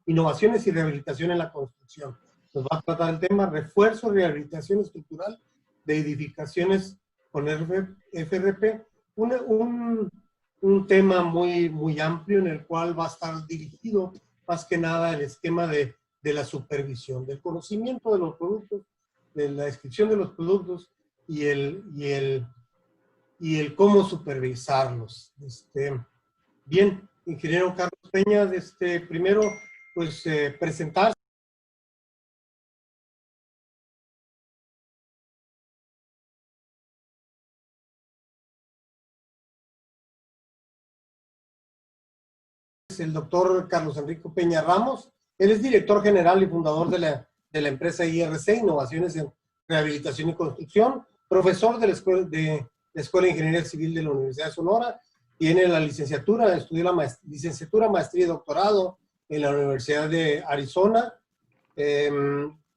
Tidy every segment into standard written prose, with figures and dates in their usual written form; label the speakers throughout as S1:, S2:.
S1: innovaciones y rehabilitación en la construcción. Nos va a tratar el tema refuerzo, rehabilitación estructural de edificaciones con FRP, un tema muy amplio en el cual va a estar dirigido más que nada el esquema de la supervisión, del conocimiento de los productos, de la descripción de los productos y el cómo supervisarlos. Bien, ingeniero Carlos Peña, primero, pues presentar. El doctor Carlos Enrico Peña Ramos. Él es director general y fundador de la empresa IRC, Innovaciones en Rehabilitación y Construcción, profesor de la Escuela de Ingeniería Civil de la Universidad de Sonora, tiene la licenciatura, estudió la licenciatura, maestría y doctorado en la Universidad de Arizona,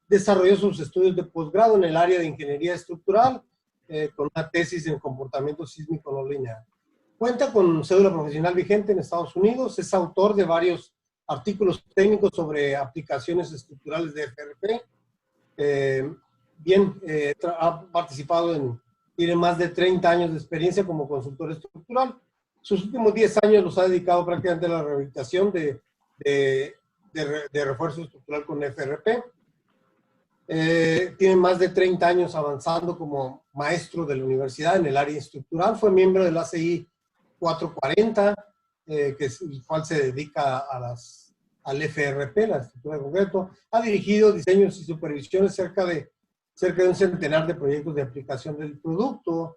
S1: desarrolló sus estudios de posgrado en el área de Ingeniería Estructural, con una tesis en comportamiento sísmico no lineal. Cuenta con cédula profesional vigente en Estados Unidos, es autor de varios artículos técnicos sobre aplicaciones estructurales de FRP. Ha participado tiene más de 30 años de experiencia como consultor estructural. Sus últimos 10 años los ha dedicado prácticamente a la rehabilitación de refuerzo estructural con FRP. Tiene más de 30 años avanzando como maestro de la universidad en el área estructural. Fue miembro del ACI 440, el cual se dedica al FRP, la estructura de concreto. Ha dirigido diseños y supervisiones cerca de un centenar de proyectos de aplicación del producto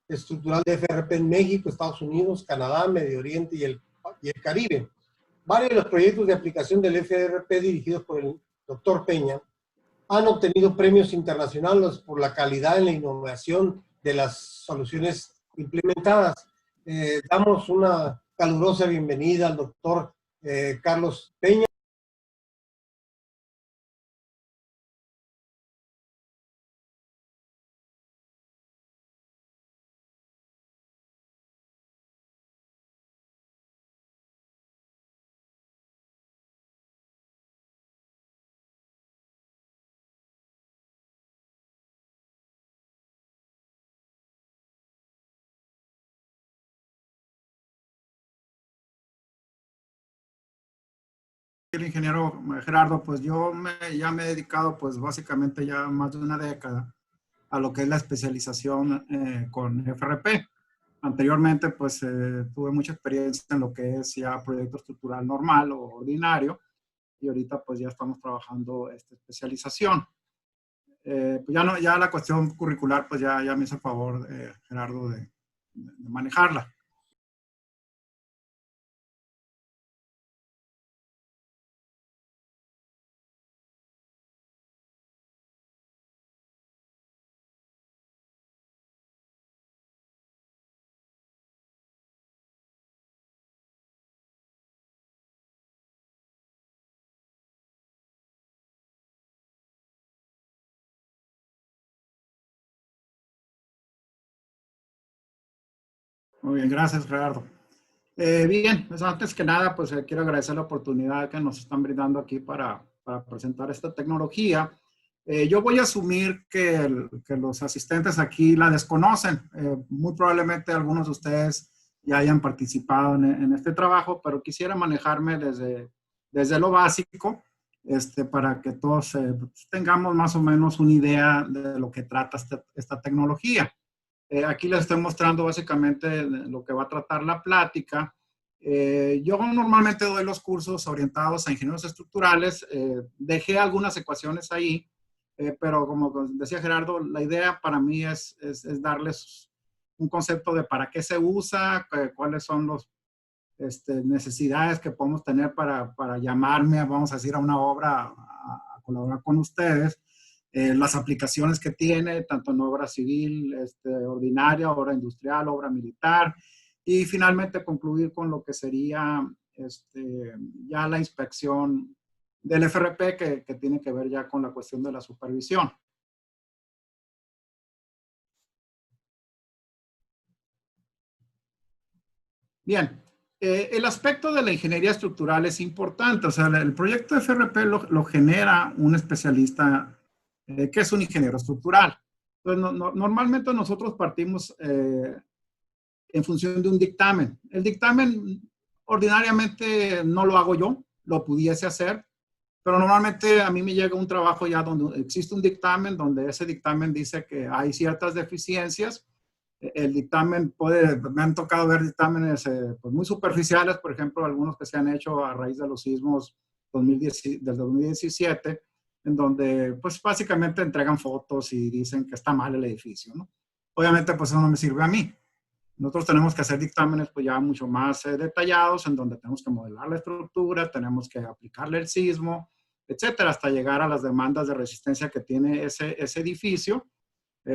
S1: estructural de FRP en México, Estados Unidos, Canadá, Medio Oriente y el Caribe. Varios de los proyectos de aplicación del FRP dirigidos por el doctor Peña han obtenido premios internacionales por la calidad en la innovación de las soluciones implementadas. Damos una calurosa bienvenida al doctor Carlos Peña.
S2: El ingeniero Gerardo, pues yo ya me he dedicado pues básicamente ya más de una década a lo que es la especialización con FRP. Anteriormente pues tuve mucha experiencia en lo que es ya proyecto estructural normal o ordinario y ahorita pues ya estamos trabajando esta especialización. Pues ya la cuestión curricular pues ya me hizo el favor Gerardo de manejarla. Muy bien, gracias Gerardo. Bien, pues antes que nada, pues quiero agradecer la oportunidad que nos están brindando aquí para presentar esta tecnología. Yo voy a asumir que los asistentes aquí la desconocen. Muy probablemente algunos de ustedes ya hayan participado en este trabajo, pero quisiera manejarme desde lo básico para que todos tengamos más o menos una idea de lo que trata esta tecnología. Aquí les estoy mostrando básicamente lo que va a tratar la plática. Yo normalmente doy los cursos orientados a ingenieros estructurales. Dejé algunas ecuaciones ahí, pero como decía Gerardo, la idea para mí es darles un concepto de para qué se usa, cuáles son las necesidades que podemos tener para llamarme, vamos a decir, a una obra a colaborar con ustedes. Las aplicaciones que tiene, tanto en obra civil, ordinaria, obra industrial, obra militar, y finalmente concluir con lo que sería ya la inspección del FRP que tiene que ver ya con la cuestión de la supervisión. Bien, El aspecto de la ingeniería estructural es importante. O sea, el proyecto FRP lo genera un especialista que es un ingeniero estructural. Entonces, normalmente nosotros partimos en función de un dictamen. El dictamen ordinariamente no lo hago yo, lo pudiese hacer, pero normalmente a mí me llega un trabajo ya donde existe un dictamen, donde ese dictamen dice que hay ciertas deficiencias. El dictamen me han tocado ver dictámenes pues muy superficiales, por ejemplo, algunos que se han hecho a raíz de los sismos del 2017, en donde pues básicamente entregan fotos y dicen que está mal el edificio, ¿no? Obviamente pues eso no me sirve a mí. Nosotros tenemos que hacer dictámenes pues ya mucho más detallados, en donde tenemos que modelar la estructura, tenemos que aplicarle el sismo, etcétera, hasta llegar a las demandas de resistencia que tiene ese edificio.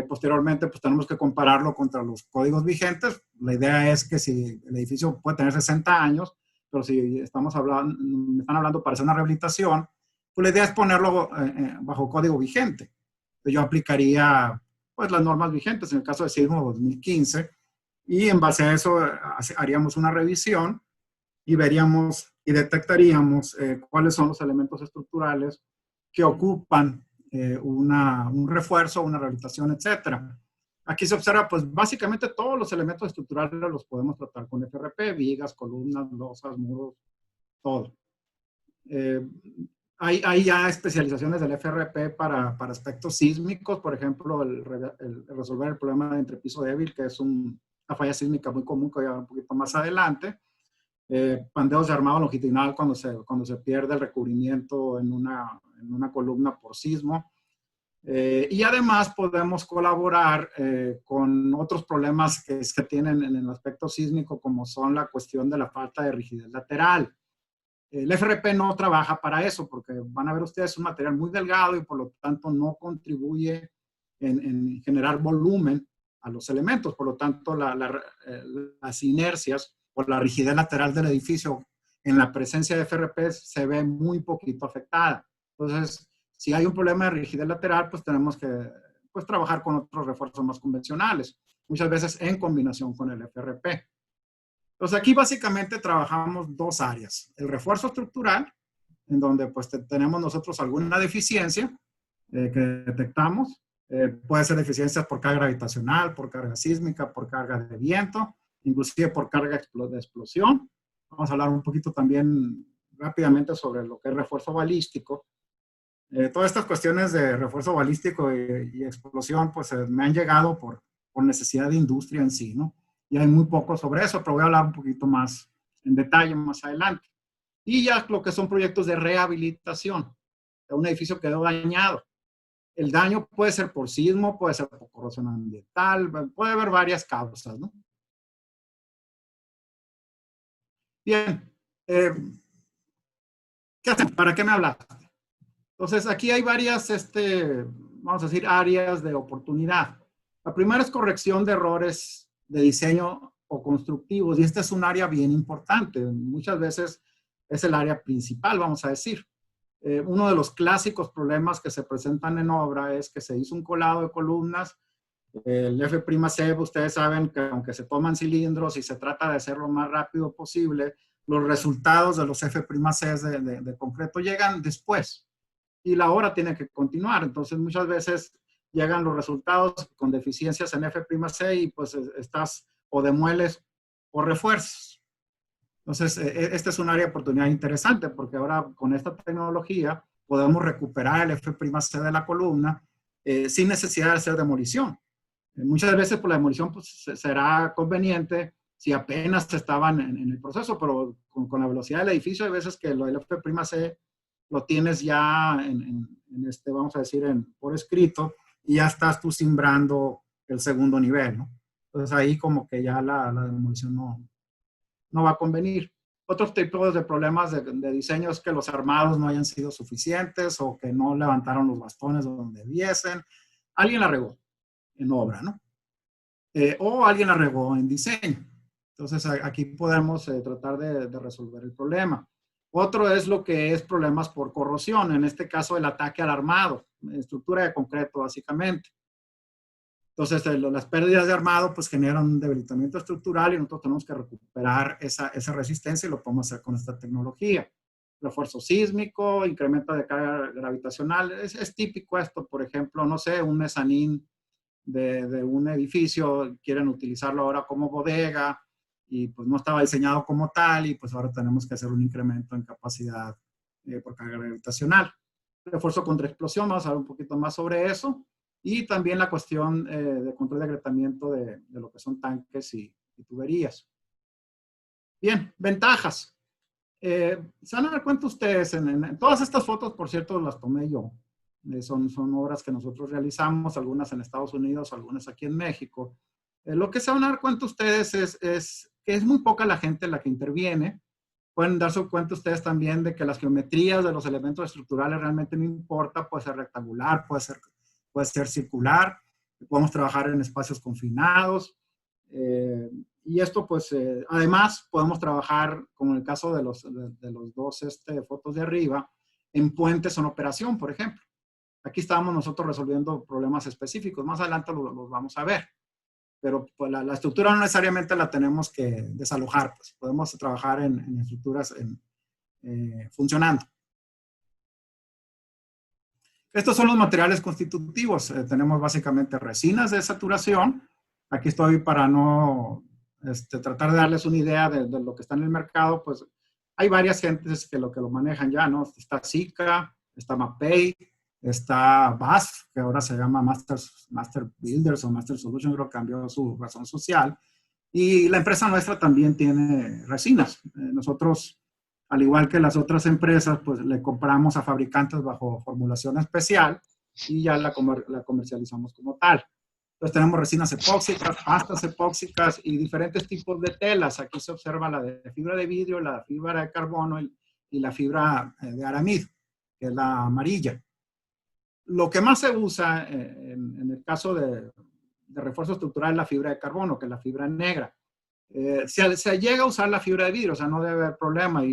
S2: Posteriormente, pues tenemos que compararlo contra los códigos vigentes. La idea es que si el edificio puede tener 60 años, pero si están hablando para hacer una rehabilitación, pues la idea es ponerlo bajo código vigente. Entonces yo aplicaría pues las normas vigentes, en el caso de sismo 2015, y en base a eso haríamos una revisión y veríamos y detectaríamos cuáles son los elementos estructurales que ocupan un refuerzo, una rehabilitación, etcétera. Aquí se observa, pues básicamente todos los elementos estructurales los podemos tratar con FRP, vigas, columnas, losas, muros, todo. Hay ya especializaciones del FRP para aspectos sísmicos, por ejemplo, el resolver el problema de entrepiso débil, que es una falla sísmica muy común que voy a ver un poquito más adelante. Pandeos de armado longitudinal cuando se pierde el recubrimiento en una columna por sismo. Y además podemos colaborar con otros problemas que tienen en el aspecto sísmico, como son la cuestión de la falta de rigidez lateral. El FRP no trabaja para eso, porque van a ver ustedes un material muy delgado y por lo tanto no contribuye en generar volumen a los elementos. Por lo tanto, las inercias o la rigidez lateral del edificio en la presencia de FRP se ve muy poquito afectada. Entonces, si hay un problema de rigidez lateral, pues tenemos que trabajar con otros refuerzos más convencionales, muchas veces en combinación con el FRP. Entonces, aquí básicamente trabajamos dos áreas. El refuerzo estructural, en donde pues tenemos nosotros alguna deficiencia que detectamos. Puede ser deficiencias por carga gravitacional, por carga sísmica, por carga de viento, inclusive por carga de explosión. Vamos a hablar un poquito también rápidamente sobre lo que es refuerzo balístico. Todas estas cuestiones de refuerzo balístico y explosión, pues me han llegado por necesidad de industria en sí, ¿no? Y hay muy poco sobre eso, pero voy a hablar un poquito más en detalle más adelante. Y ya lo que son proyectos de rehabilitación. Un edificio quedó dañado. El daño puede ser por sismo, puede ser por corrosión ambiental, puede haber varias causas, ¿no? Bien. ¿Qué hacemos? ¿Para qué me hablaste? Entonces, aquí hay varias, vamos a decir, áreas de oportunidad. La primera es corrección de errores de diseño o constructivos, y esta es un área bien importante. Muchas veces es el área principal, vamos a decir. Uno de los clásicos problemas que se presentan en obra es que se hizo un colado de columnas. El F''C, ustedes saben que aunque se toman cilindros y se trata de hacerlo lo más rápido posible, los resultados de los F''C de concreto llegan después y la obra tiene que continuar. Entonces muchas veces llegan los resultados con deficiencias en F''C y pues estás o demueles o refuerzos. Entonces, esta es un área de oportunidad interesante porque ahora con esta tecnología podemos recuperar el F''C de la columna sin necesidad de hacer demolición. Muchas veces por la demolición pues, será conveniente si apenas estaban en el proceso, pero con la velocidad del edificio hay veces que lo del F''C lo tienes ya vamos a decir, por escrito y ya estás tú simbrando el segundo nivel, ¿no? Entonces ahí como que ya la demolición no va a convenir. Otros tipos de problemas de diseño es que los armados no hayan sido suficientes o que no levantaron los bastones donde debiesen. Alguien la regó en obra, ¿no? O alguien la regó en diseño. Entonces aquí podemos tratar de resolver el problema. Otro es lo que es problemas por corrosión, en este caso el ataque al armado, estructura de concreto básicamente. Entonces, las pérdidas de armado pues generan un debilitamiento estructural y nosotros tenemos que recuperar esa resistencia y lo podemos hacer con esta tecnología. Refuerzo sísmico, incremento de carga gravitacional, es típico esto, por ejemplo, no sé, un mezanín de un edificio, quieren utilizarlo ahora como bodega y pues no estaba diseñado como tal y pues ahora tenemos que hacer un incremento en capacidad por carga gravitacional. Refuerzo contra explosión, vamos a ver un poquito más sobre eso. Y también la cuestión de control de agrietamiento de lo que son tanques y tuberías. Bien, ventajas. Se van a dar cuenta ustedes, en todas estas fotos, por cierto, las tomé yo. Son obras que nosotros realizamos, algunas en Estados Unidos, algunas aquí en México. Lo que se van a dar cuenta ustedes es que es muy poca la gente la que interviene. Pueden darse cuenta ustedes también de que las geometrías de los elementos estructurales realmente no importa, puede ser rectangular, puede ser circular, podemos trabajar en espacios confinados, y esto pues además podemos trabajar, como en el caso de los dos fotos de arriba, en puentes en operación, por ejemplo. Aquí estábamos nosotros resolviendo problemas específicos, más adelante los vamos a ver, pero pues, la estructura no necesariamente la tenemos que desalojar, pues podemos trabajar en estructuras funcionando. Estos son los materiales constitutivos. Tenemos básicamente resinas de saturación. Aquí estoy para no tratar de darles una idea de lo que está en el mercado. Pues hay varias gentes que lo manejan ya, ¿no? Está Sika, está Mapei, está BASF, que ahora se llama Master Builders o Master Solution, creo que cambió su razón social. Y la empresa nuestra también tiene resinas. Nosotros, al igual que las otras empresas, pues le compramos a fabricantes bajo formulación especial y ya la comercializamos como tal. Entonces tenemos resinas epóxicas, pastas epóxicas y diferentes tipos de telas. Aquí se observa la de fibra de vidrio, la fibra de carbono y la fibra de aramid, que es la amarilla. Lo que más se usa en el caso de refuerzo estructural es la fibra de carbono, que es la fibra negra. Se llega a usar la fibra de vidrio, o sea, no debe haber problema,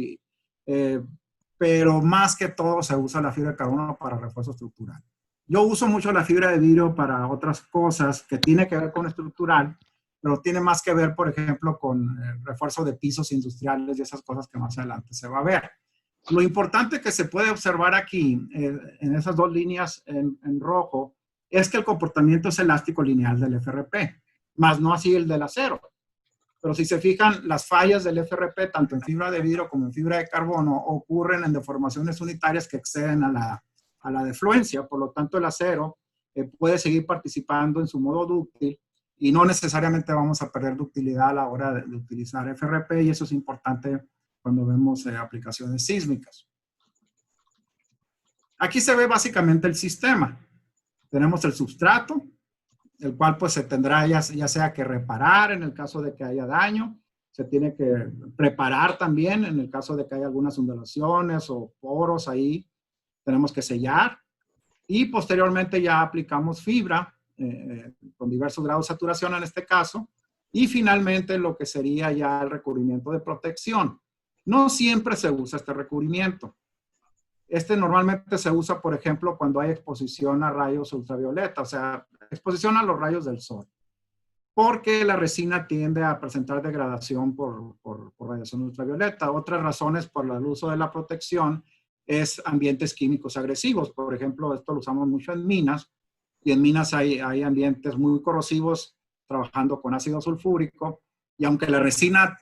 S2: pero más que todo se usa la fibra de carbono para refuerzo estructural. Yo uso mucho la fibra de vidrio para otras cosas que tiene que ver con estructural, pero tiene más que ver, por ejemplo, con refuerzo de pisos industriales y esas cosas que más adelante se va a ver. Lo importante que se puede observar aquí, en esas dos líneas en rojo, es que el comportamiento es elástico lineal del FRP, más no así el del acero. Pero si se fijan, las fallas del FRP, tanto en fibra de vidrio como en fibra de carbono, ocurren en deformaciones unitarias que exceden a la defluencia. Por lo tanto, el acero puede seguir participando en su modo dúctil y no necesariamente vamos a perder ductilidad a la hora de utilizar FRP, y eso es importante cuando vemos aplicaciones sísmicas. Aquí se ve básicamente el sistema. Tenemos el substrato, el cual pues se tendrá ya sea que reparar en el caso de que haya daño, se tiene que preparar también en el caso de que haya algunas ondulaciones o poros ahí, tenemos que sellar, y posteriormente ya aplicamos fibra con diversos grados de saturación en este caso, y finalmente lo que sería ya el recubrimiento de protección. No siempre se usa este recubrimiento. Normalmente se usa, por ejemplo, cuando hay exposición a rayos ultravioleta, o sea, exposición a los rayos del sol, porque la resina tiende a presentar degradación por radiación ultravioleta. Otras razones por el uso de la protección es ambientes químicos agresivos. Por ejemplo, esto lo usamos mucho en minas, y en minas hay ambientes muy corrosivos trabajando con ácido sulfúrico, y aunque la resina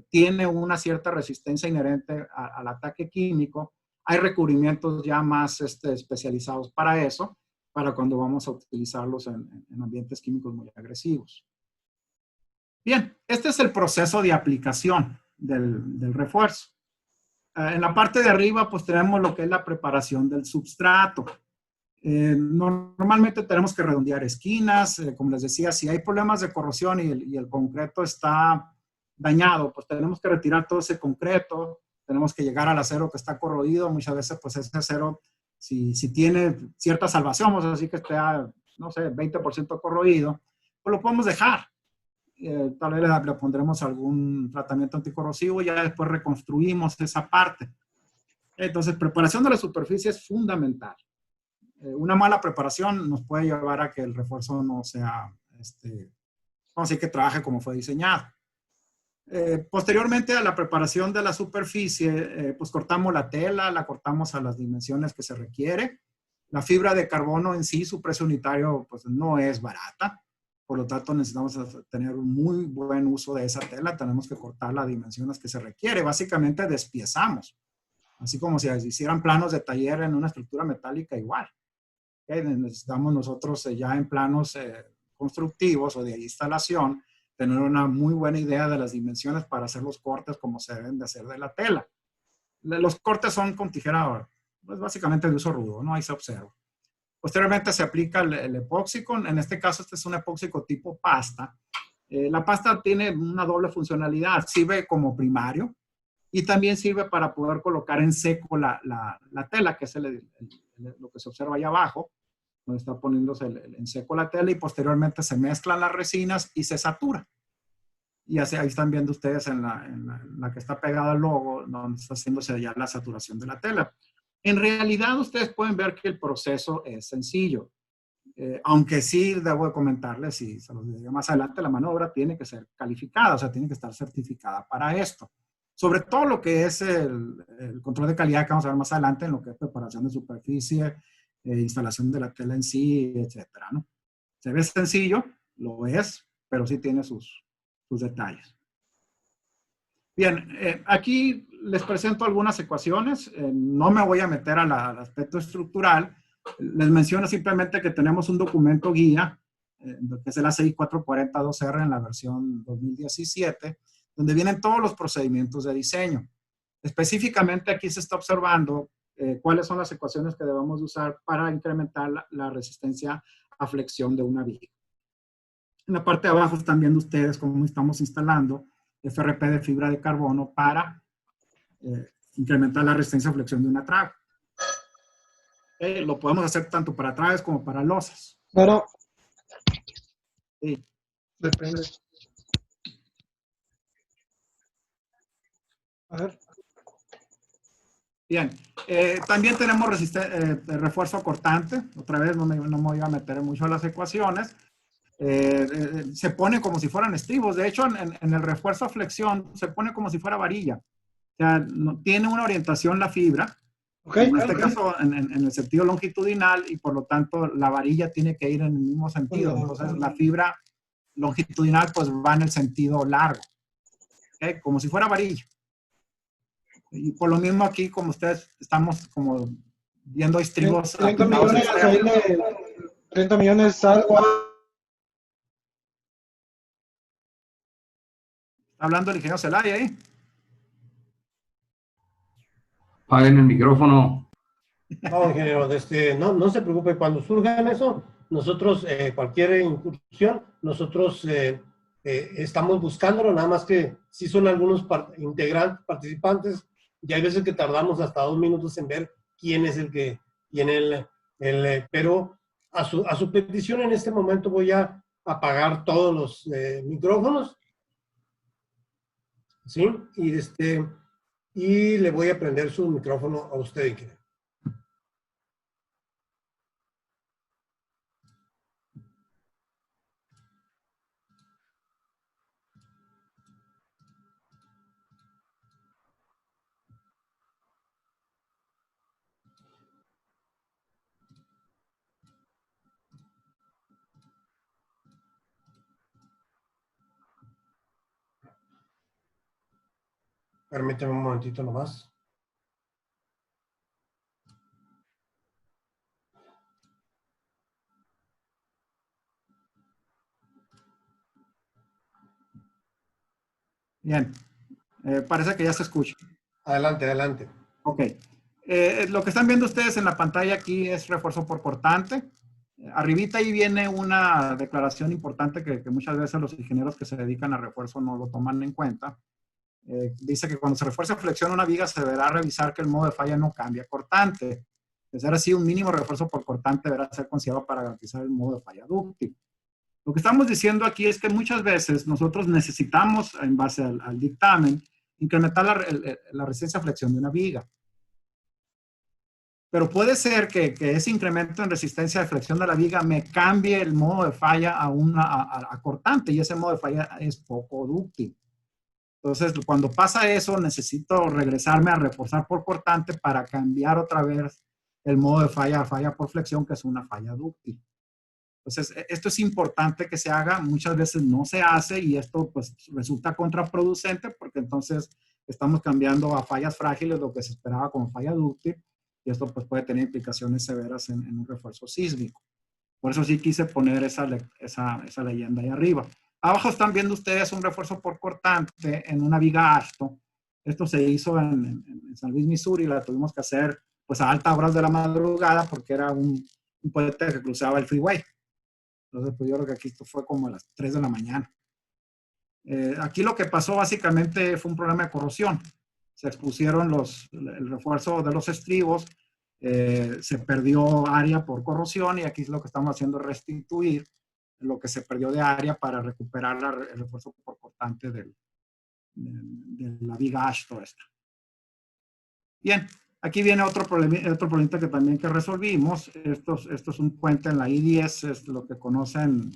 S2: tiene una cierta resistencia inherente al ataque químico, hay recubrimientos ya más especializados para eso, para cuando vamos a utilizarlos en ambientes químicos muy agresivos. Bien, este es el proceso de aplicación del refuerzo. En la parte de arriba, pues tenemos lo que es la preparación del substrato. Normalmente tenemos que redondear esquinas, como les decía, si hay problemas de corrosión y el concreto está dañado, pues tenemos que retirar todo ese concreto, tenemos que llegar al acero que está corroído. Muchas veces pues ese acero, si tiene cierta salvación, vamos a decir que esté, no sé, 20% corroído, pues lo podemos dejar. Tal vez le pondremos algún tratamiento anticorrosivo y ya después reconstruimos esa parte. Entonces, preparación de la superficie es fundamental. Una mala preparación nos puede llevar a que el refuerzo no sea, vamos a decir, que trabaje como fue diseñado. Posteriormente a la preparación de la superficie, pues cortamos la tela, la cortamos a las dimensiones que se requiere. La fibra de carbono en sí, su precio unitario, pues no es barata. Por lo tanto, necesitamos tener un muy buen uso de esa tela. Tenemos que cortar las dimensiones que se requiere. Básicamente despiezamos. Así como si hicieran planos de taller en una estructura metálica igual. ¿Okay? Necesitamos nosotros ya en planos constructivos o de instalación tener una muy buena idea de las dimensiones para hacer los cortes como se deben de hacer de la tela. Los cortes son con tijera, pues básicamente de uso rudo, ¿no? Ahí se observa. Posteriormente se aplica el epóxico. En este caso, este es un epóxico tipo pasta. La pasta tiene una doble funcionalidad. Sirve como primario y también sirve para poder colocar en seco la tela, que es lo que se observa ahí abajo, donde está poniéndose en seco la tela, y posteriormente se mezclan las resinas y se satura. Y así, ahí están viendo ustedes en la que está pegada al logo, donde está haciéndose ya la saturación de la tela. En realidad, ustedes pueden ver que el proceso es sencillo. Aunque sí debo de comentarles, y se los diré más adelante, la mano de obra tiene que ser calificada, o sea, tiene que estar certificada para esto. Sobre todo lo que es el control de calidad, que vamos a ver más adelante, en lo que es preparación de superficie, instalación de la tela en sí, etcétera, ¿no? Se ve sencillo, lo es, pero sí tiene sus detalles. Bien, aquí les presento algunas ecuaciones. No me voy a meter al aspecto estructural. Les menciono simplemente que tenemos un documento guía, que es el ACI 442R en la versión 2017, donde vienen todos los procedimientos de diseño. Específicamente aquí se está observando cuáles son las ecuaciones que debemos usar para incrementar la resistencia a flexión de una viga. En la parte de abajo están viendo ustedes cómo estamos instalando FRP de fibra de carbono para incrementar la resistencia a flexión de una trave. Lo podemos hacer tanto para traves como para losas.
S3: Bueno,
S2: Sí.
S3: depende. A ver.
S2: Bien, también tenemos refuerzo cortante. Otra vez no me voy a meter mucho a las ecuaciones. Se pone como si fueran estribos. De hecho, en el refuerzo a flexión se pone como si fuera varilla. O sea, tiene una orientación la fibra, en este caso en el sentido longitudinal, y por lo tanto la varilla tiene que ir en el mismo sentido. Entonces la fibra longitudinal pues va en el sentido largo, ¿okay? Como si fuera varilla. Y por lo mismo aquí, como ustedes estamos como viendo estribos.
S3: 30 millones, ahí 30 millones algo.
S2: ¿Está hablando el ingeniero Celaya ahí?
S4: Apaguen el micrófono.
S1: No, ingeniero, no se preocupe, cuando surjan eso, nosotros, cualquier incursión, nosotros estamos buscándolo, nada más que sí son algunos integrantes, participantes, y hay veces que tardamos hasta 2 minutos en ver quién es el que tiene pero a su petición en este momento voy a apagar todos los micrófonos, ¿sí? Y le voy a prender su micrófono a usted, ingeniero. Permíteme un momentito nomás.
S2: Bien, parece que ya se escucha.
S1: Adelante, adelante.
S2: Ok. Lo que están viendo ustedes en la pantalla aquí es refuerzo por cortante. Arribita ahí viene una declaración importante que muchas veces los ingenieros que se dedican a refuerzo no lo toman en cuenta. Dice que cuando se refuerza flexión una viga se deberá revisar que el modo de falla no cambia cortante. De ser así, un mínimo refuerzo por cortante deberá ser considerado para garantizar el modo de falla dúctil. Lo que estamos diciendo aquí es que muchas veces nosotros necesitamos, en base al dictamen, incrementar la resistencia a flexión de una viga. Pero puede ser que ese incremento en resistencia de flexión de la viga me cambie el modo de falla a cortante, y ese modo de falla es poco dúctil. Entonces, cuando pasa eso, necesito regresarme a reforzar por cortante para cambiar otra vez el modo de falla a falla por flexión, que es una falla dúctil. Entonces, esto es importante que se haga. Muchas veces no se hace y esto pues resulta contraproducente, porque entonces estamos cambiando a fallas frágiles lo que se esperaba como falla dúctil, y esto pues puede tener implicaciones severas en un refuerzo sísmico. Por eso sí quise poner esa leyenda ahí arriba. Abajo están viendo ustedes un refuerzo por cortante en una viga ASHTO. Esto se hizo en San Luis, Missouri. La tuvimos que hacer pues a altas horas de la madrugada porque era un puente que cruzaba el freeway. Entonces pues yo creo que aquí esto fue como a las 3 de la mañana. Aquí lo que pasó básicamente fue un problema de corrosión. Se expusieron el refuerzo de los estribos, se perdió área por corrosión, y aquí lo que estamos haciendo es restituir lo que se perdió de área para recuperar el refuerzo por cortante de la viga ASHTO esta. Bien, aquí viene otro problemita que también que resolvimos. Esto es un puente en la I-10, es lo que conocen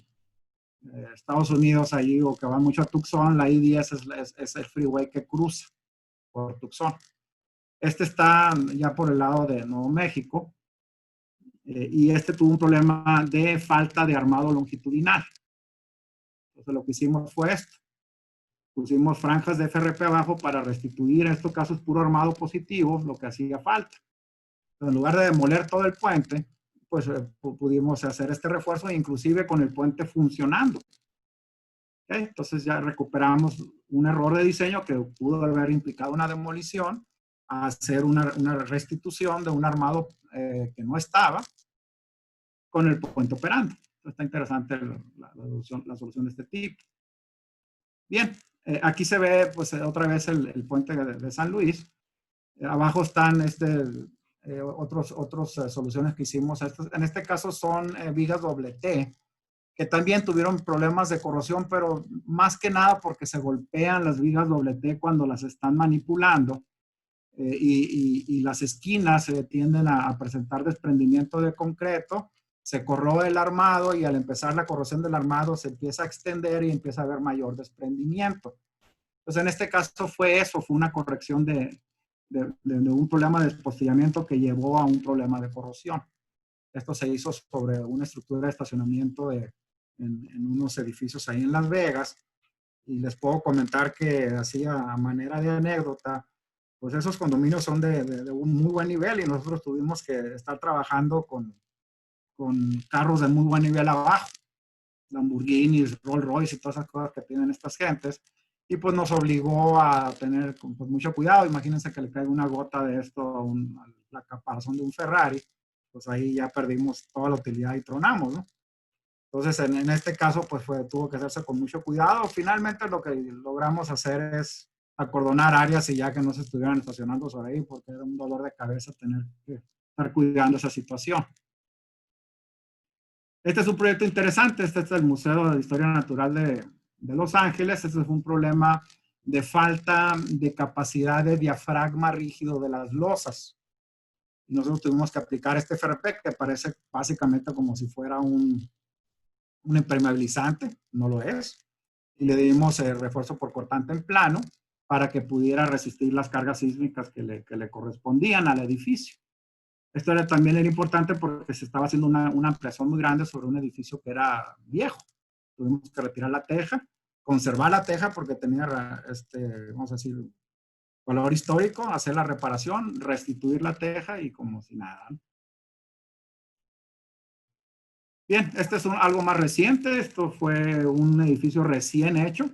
S2: Estados Unidos allí, o que va mucho a Tucson. La I-10 es el freeway que cruza por Tucson. Este está ya por el lado de Nuevo México, y este tuvo un problema de falta de armado longitudinal. Entonces lo que hicimos fue esto. Pusimos franjas de FRP abajo para restituir en estos casos puro armado positivo, lo que hacía falta. Entonces, en lugar de demoler todo el puente, pues pudimos hacer este refuerzo, inclusive con el puente funcionando. ¿Okay? Entonces ya recuperamos un error de diseño que pudo haber implicado una demolición, a hacer una restitución de un armado que no estaba con el puente operando. Entonces, está interesante la solución de este tipo. Bien, aquí se ve pues otra vez el puente de San Luis. Abajo están otras soluciones que hicimos. En este caso son vigas doble T, que también tuvieron problemas de corrosión, pero más que nada porque se golpean las vigas doble T cuando las están manipulando, y las esquinas se tienden a presentar desprendimiento de concreto, se corroe el armado, y al empezar la corrosión del armado se empieza a extender y empieza a haber mayor desprendimiento. Entonces, en este caso fue una corrección de un problema de despostillamiento que llevó a un problema de corrosión. Esto se hizo sobre una estructura de estacionamiento en unos edificios ahí en Las Vegas, y les puedo comentar que así a manera de anécdota, pues esos condominios son de un muy buen nivel, y nosotros tuvimos que estar trabajando con carros de muy buen nivel abajo, Lamborghinis, Rolls Royce y todas esas cosas que tienen estas gentes, y pues nos obligó a tener pues, mucho cuidado. Imagínense que le caiga una gota de esto a la caparazón de un Ferrari, pues ahí ya perdimos toda la utilidad y tronamos, ¿no? Entonces, en este caso, pues tuvo que hacerse con mucho cuidado. Finalmente, lo que logramos hacer es acordonar áreas, y ya que no se estuvieran estacionando sobre ahí, porque era un dolor de cabeza tener que estar cuidando esa situación. Este es un proyecto interesante. Este es el Museo de Historia Natural de Los Ángeles. Este es un problema de falta de capacidad de diafragma rígido de las losas. Y nosotros tuvimos que aplicar este FRP, que parece básicamente como si fuera un impermeabilizante, no lo es, y le dimos refuerzo por cortante en plano para que pudiera resistir las cargas sísmicas que le correspondían al edificio. Esto también era importante porque se estaba haciendo una ampliación muy grande sobre un edificio que era viejo. Tuvimos que retirar la teja, conservar la teja porque tenía, vamos a decir, valor histórico, hacer la reparación, restituir la teja y como si nada. Bien, este es algo más reciente. Esto fue un edificio recién hecho,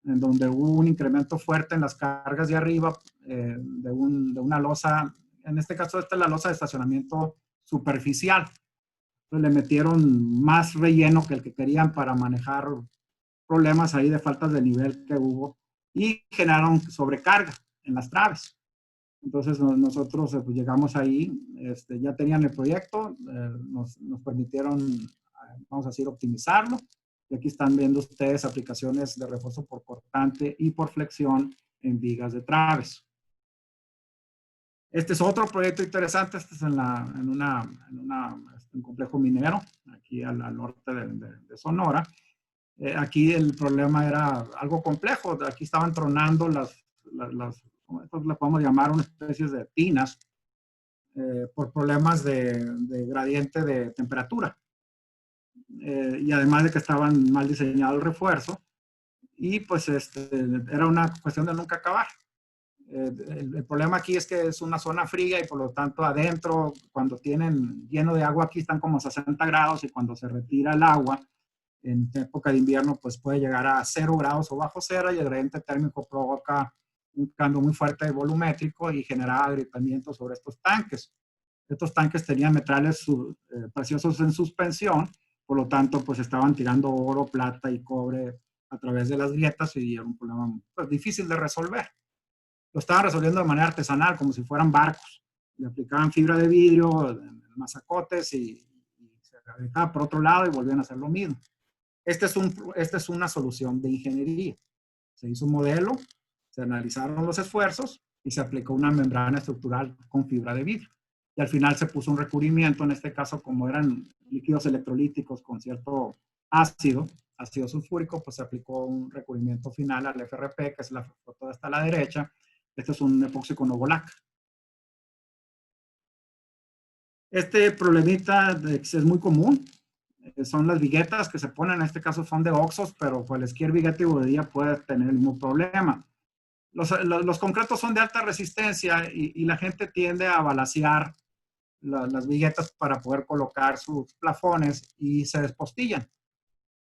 S2: en donde hubo un incremento fuerte en las cargas de arriba de una losa. En este caso, esta es la losa de estacionamiento superficial. Entonces, le metieron más relleno que el que querían para manejar problemas ahí de faltas de nivel que hubo, y generaron sobrecarga en las traves. Entonces nosotros pues, llegamos ahí, ya tenían el proyecto, nos permitieron, vamos a decir, optimizarlo. Y aquí están viendo ustedes aplicaciones de refuerzo por cortante y por flexión en vigas de traves. Este es otro proyecto interesante, este es en un complejo minero, aquí al norte de Sonora. Aquí el problema era algo complejo, aquí estaban tronando ¿cómo le podemos llamar? Una especie de tinas, por problemas de gradiente de temperatura. Y además de que estaban mal diseñados el refuerzo, y pues era una cuestión de nunca acabar. El problema aquí es que es una zona fría y por lo tanto adentro, cuando tienen lleno de agua, aquí están como 60 grados y cuando se retira el agua en época de invierno, pues puede llegar a 0 grados o bajo cero y el gradiente térmico provoca un cambio muy fuerte volumétrico y genera agrietamiento sobre estos tanques. Estos tanques tenían metales preciosos en suspensión, por lo tanto, pues estaban tirando oro, plata y cobre a través de las grietas y era un problema pues, difícil de resolver. Lo estaban resolviendo de manera artesanal, como si fueran barcos. Le aplicaban fibra de vidrio, mazacotes y se rehabilitaba por otro lado y volvían a hacer lo mismo. Esta es una solución de ingeniería. Se hizo un modelo, se analizaron los esfuerzos y se aplicó una membrana estructural con fibra de vidrio. Y al final se puso un recubrimiento, en este caso como eran líquidos electrolíticos con cierto ácido sulfúrico, pues se aplicó un recubrimiento final al FRP, que es la foto hasta la derecha. Este es un epoxi con Novolac. Este problemita es muy común. Son las viguetas que se ponen, en este caso son de Oxos, pero cualquier vigueta y bovedilla puede tener el mismo problema. Los concretos son de alta resistencia y la gente tiende a balacear las viguetas para poder colocar sus plafones y se despostillan.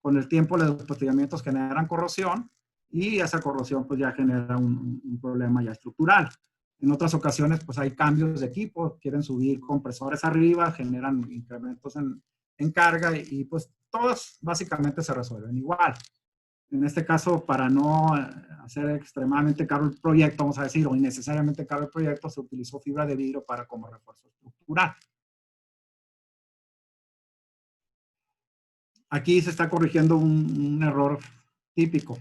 S2: Con el tiempo los despostillamientos generan corrosión y esa corrosión pues ya genera un problema ya estructural. En otras ocasiones pues hay cambios de equipo, quieren subir compresores arriba, generan incrementos en carga y pues todos básicamente se resuelven igual. En este caso, para no hacer extremadamente caro el proyecto, vamos a decir, o innecesariamente caro el proyecto, se utilizó fibra de vidrio para como refuerzo estructural. Aquí se está corrigiendo un error típico.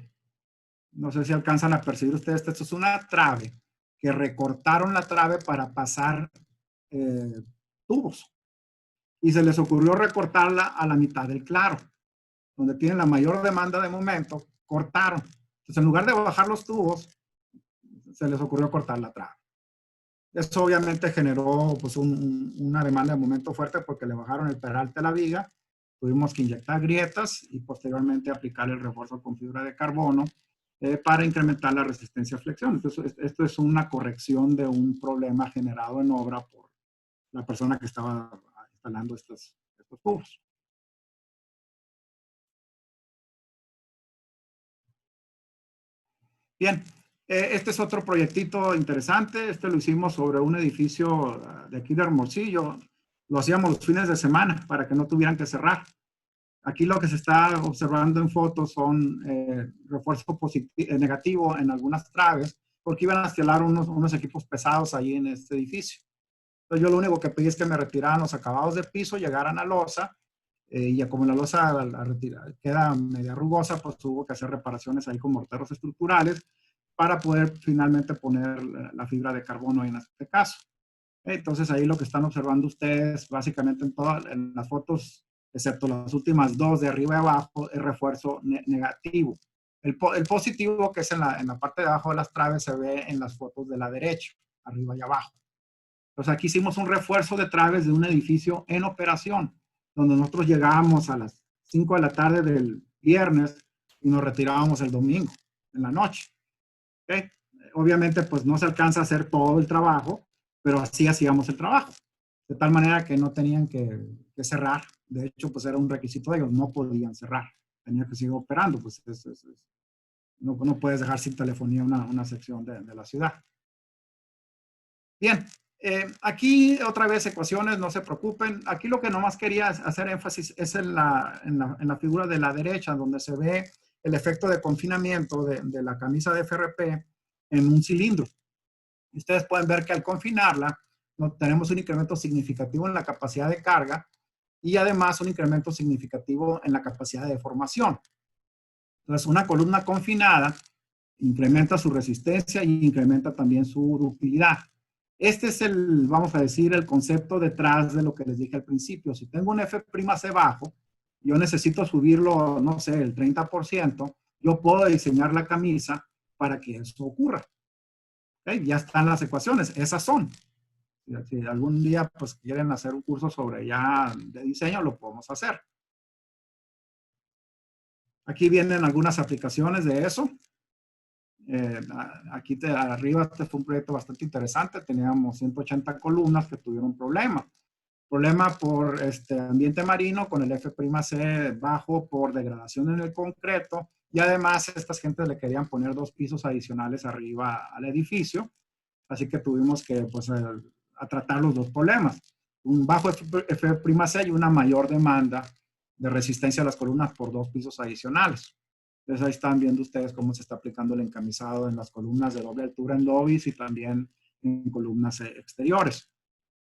S2: No sé si alcanzan a percibir ustedes, esto es una trave, que recortaron la trave para pasar tubos. Y se les ocurrió recortarla a la mitad del claro, donde tienen la mayor demanda de momento, cortaron. Entonces, en lugar de bajar los tubos, se les ocurrió cortar la trave. Eso obviamente generó pues, una demanda de momento fuerte porque le bajaron el peralte a la viga, tuvimos que inyectar grietas y posteriormente aplicar el refuerzo con fibra de carbono para incrementar la resistencia a flexión. Entonces, esto es una corrección de un problema generado en obra por la persona que estaba instalando estos tubos. Bien, este es otro proyectito interesante. Este lo hicimos sobre un edificio de aquí de Hermosillo. Lo hacíamos los fines de semana para que no tuvieran que cerrar. Aquí lo que se está observando en fotos son refuerzo negativo en algunas traves, porque iban a instalar unos equipos pesados ahí en este edificio. Entonces yo lo único que pedí es que me retiraran los acabados de piso, llegaran a losa, y ya como la losa queda media rugosa, pues tuvo que hacer reparaciones ahí con morteros estructurales para poder finalmente poner la fibra de carbono en este caso. Entonces ahí lo que están observando ustedes básicamente en las fotos, excepto las últimas dos de arriba y abajo, es refuerzo negativo. El positivo, que es en la parte de abajo de las traves, se ve en las fotos de la derecha, arriba y abajo. Entonces aquí hicimos un refuerzo de traves de un edificio en operación, donde nosotros llegábamos a las 5 de la tarde del viernes y nos retirábamos el domingo, en la noche. ¿Okay? Obviamente, pues no se alcanza a hacer todo el trabajo, pero así hacíamos el trabajo. De tal manera que no tenían que cerrar. De hecho, pues era un requisito de ellos, no podían cerrar. Tenían que seguir operando, pues no puedes dejar sin telefonía una sección de la ciudad. Bien. Aquí otra vez ecuaciones, no se preocupen. Aquí lo que nomás quería hacer énfasis es en la figura de la derecha, donde se ve el efecto de confinamiento de la camisa de FRP en un cilindro. Ustedes pueden ver que al confinarla tenemos un incremento significativo en la capacidad de carga y además un incremento significativo en la capacidad de deformación. Entonces, una columna confinada incrementa su resistencia y incrementa también su ductilidad. Este es el, vamos a decir, el concepto detrás de lo que les dije al principio. Si tengo un F'C bajo, yo necesito subirlo, no sé, el 30%, yo puedo diseñar la camisa para que eso ocurra. ¿Okay? Ya están las ecuaciones, esas son. Si algún día pues quieren hacer un curso sobre ya de diseño, lo podemos hacer. Aquí vienen algunas aplicaciones de eso. Aquí arriba este fue un proyecto bastante interesante. Teníamos 180 columnas que tuvieron problemas. Problema por ambiente marino con el F'C bajo por degradación en el concreto. Y además estas gentes le querían poner 2 pisos adicionales arriba al edificio. Así que tuvimos que pues, a tratar los 2 problemas. Un bajo F'C y una mayor demanda de resistencia a las columnas por 2 pisos adicionales. Entonces ahí están viendo ustedes cómo se está aplicando el encamisado en las columnas de doble altura en lobbies y también en columnas exteriores.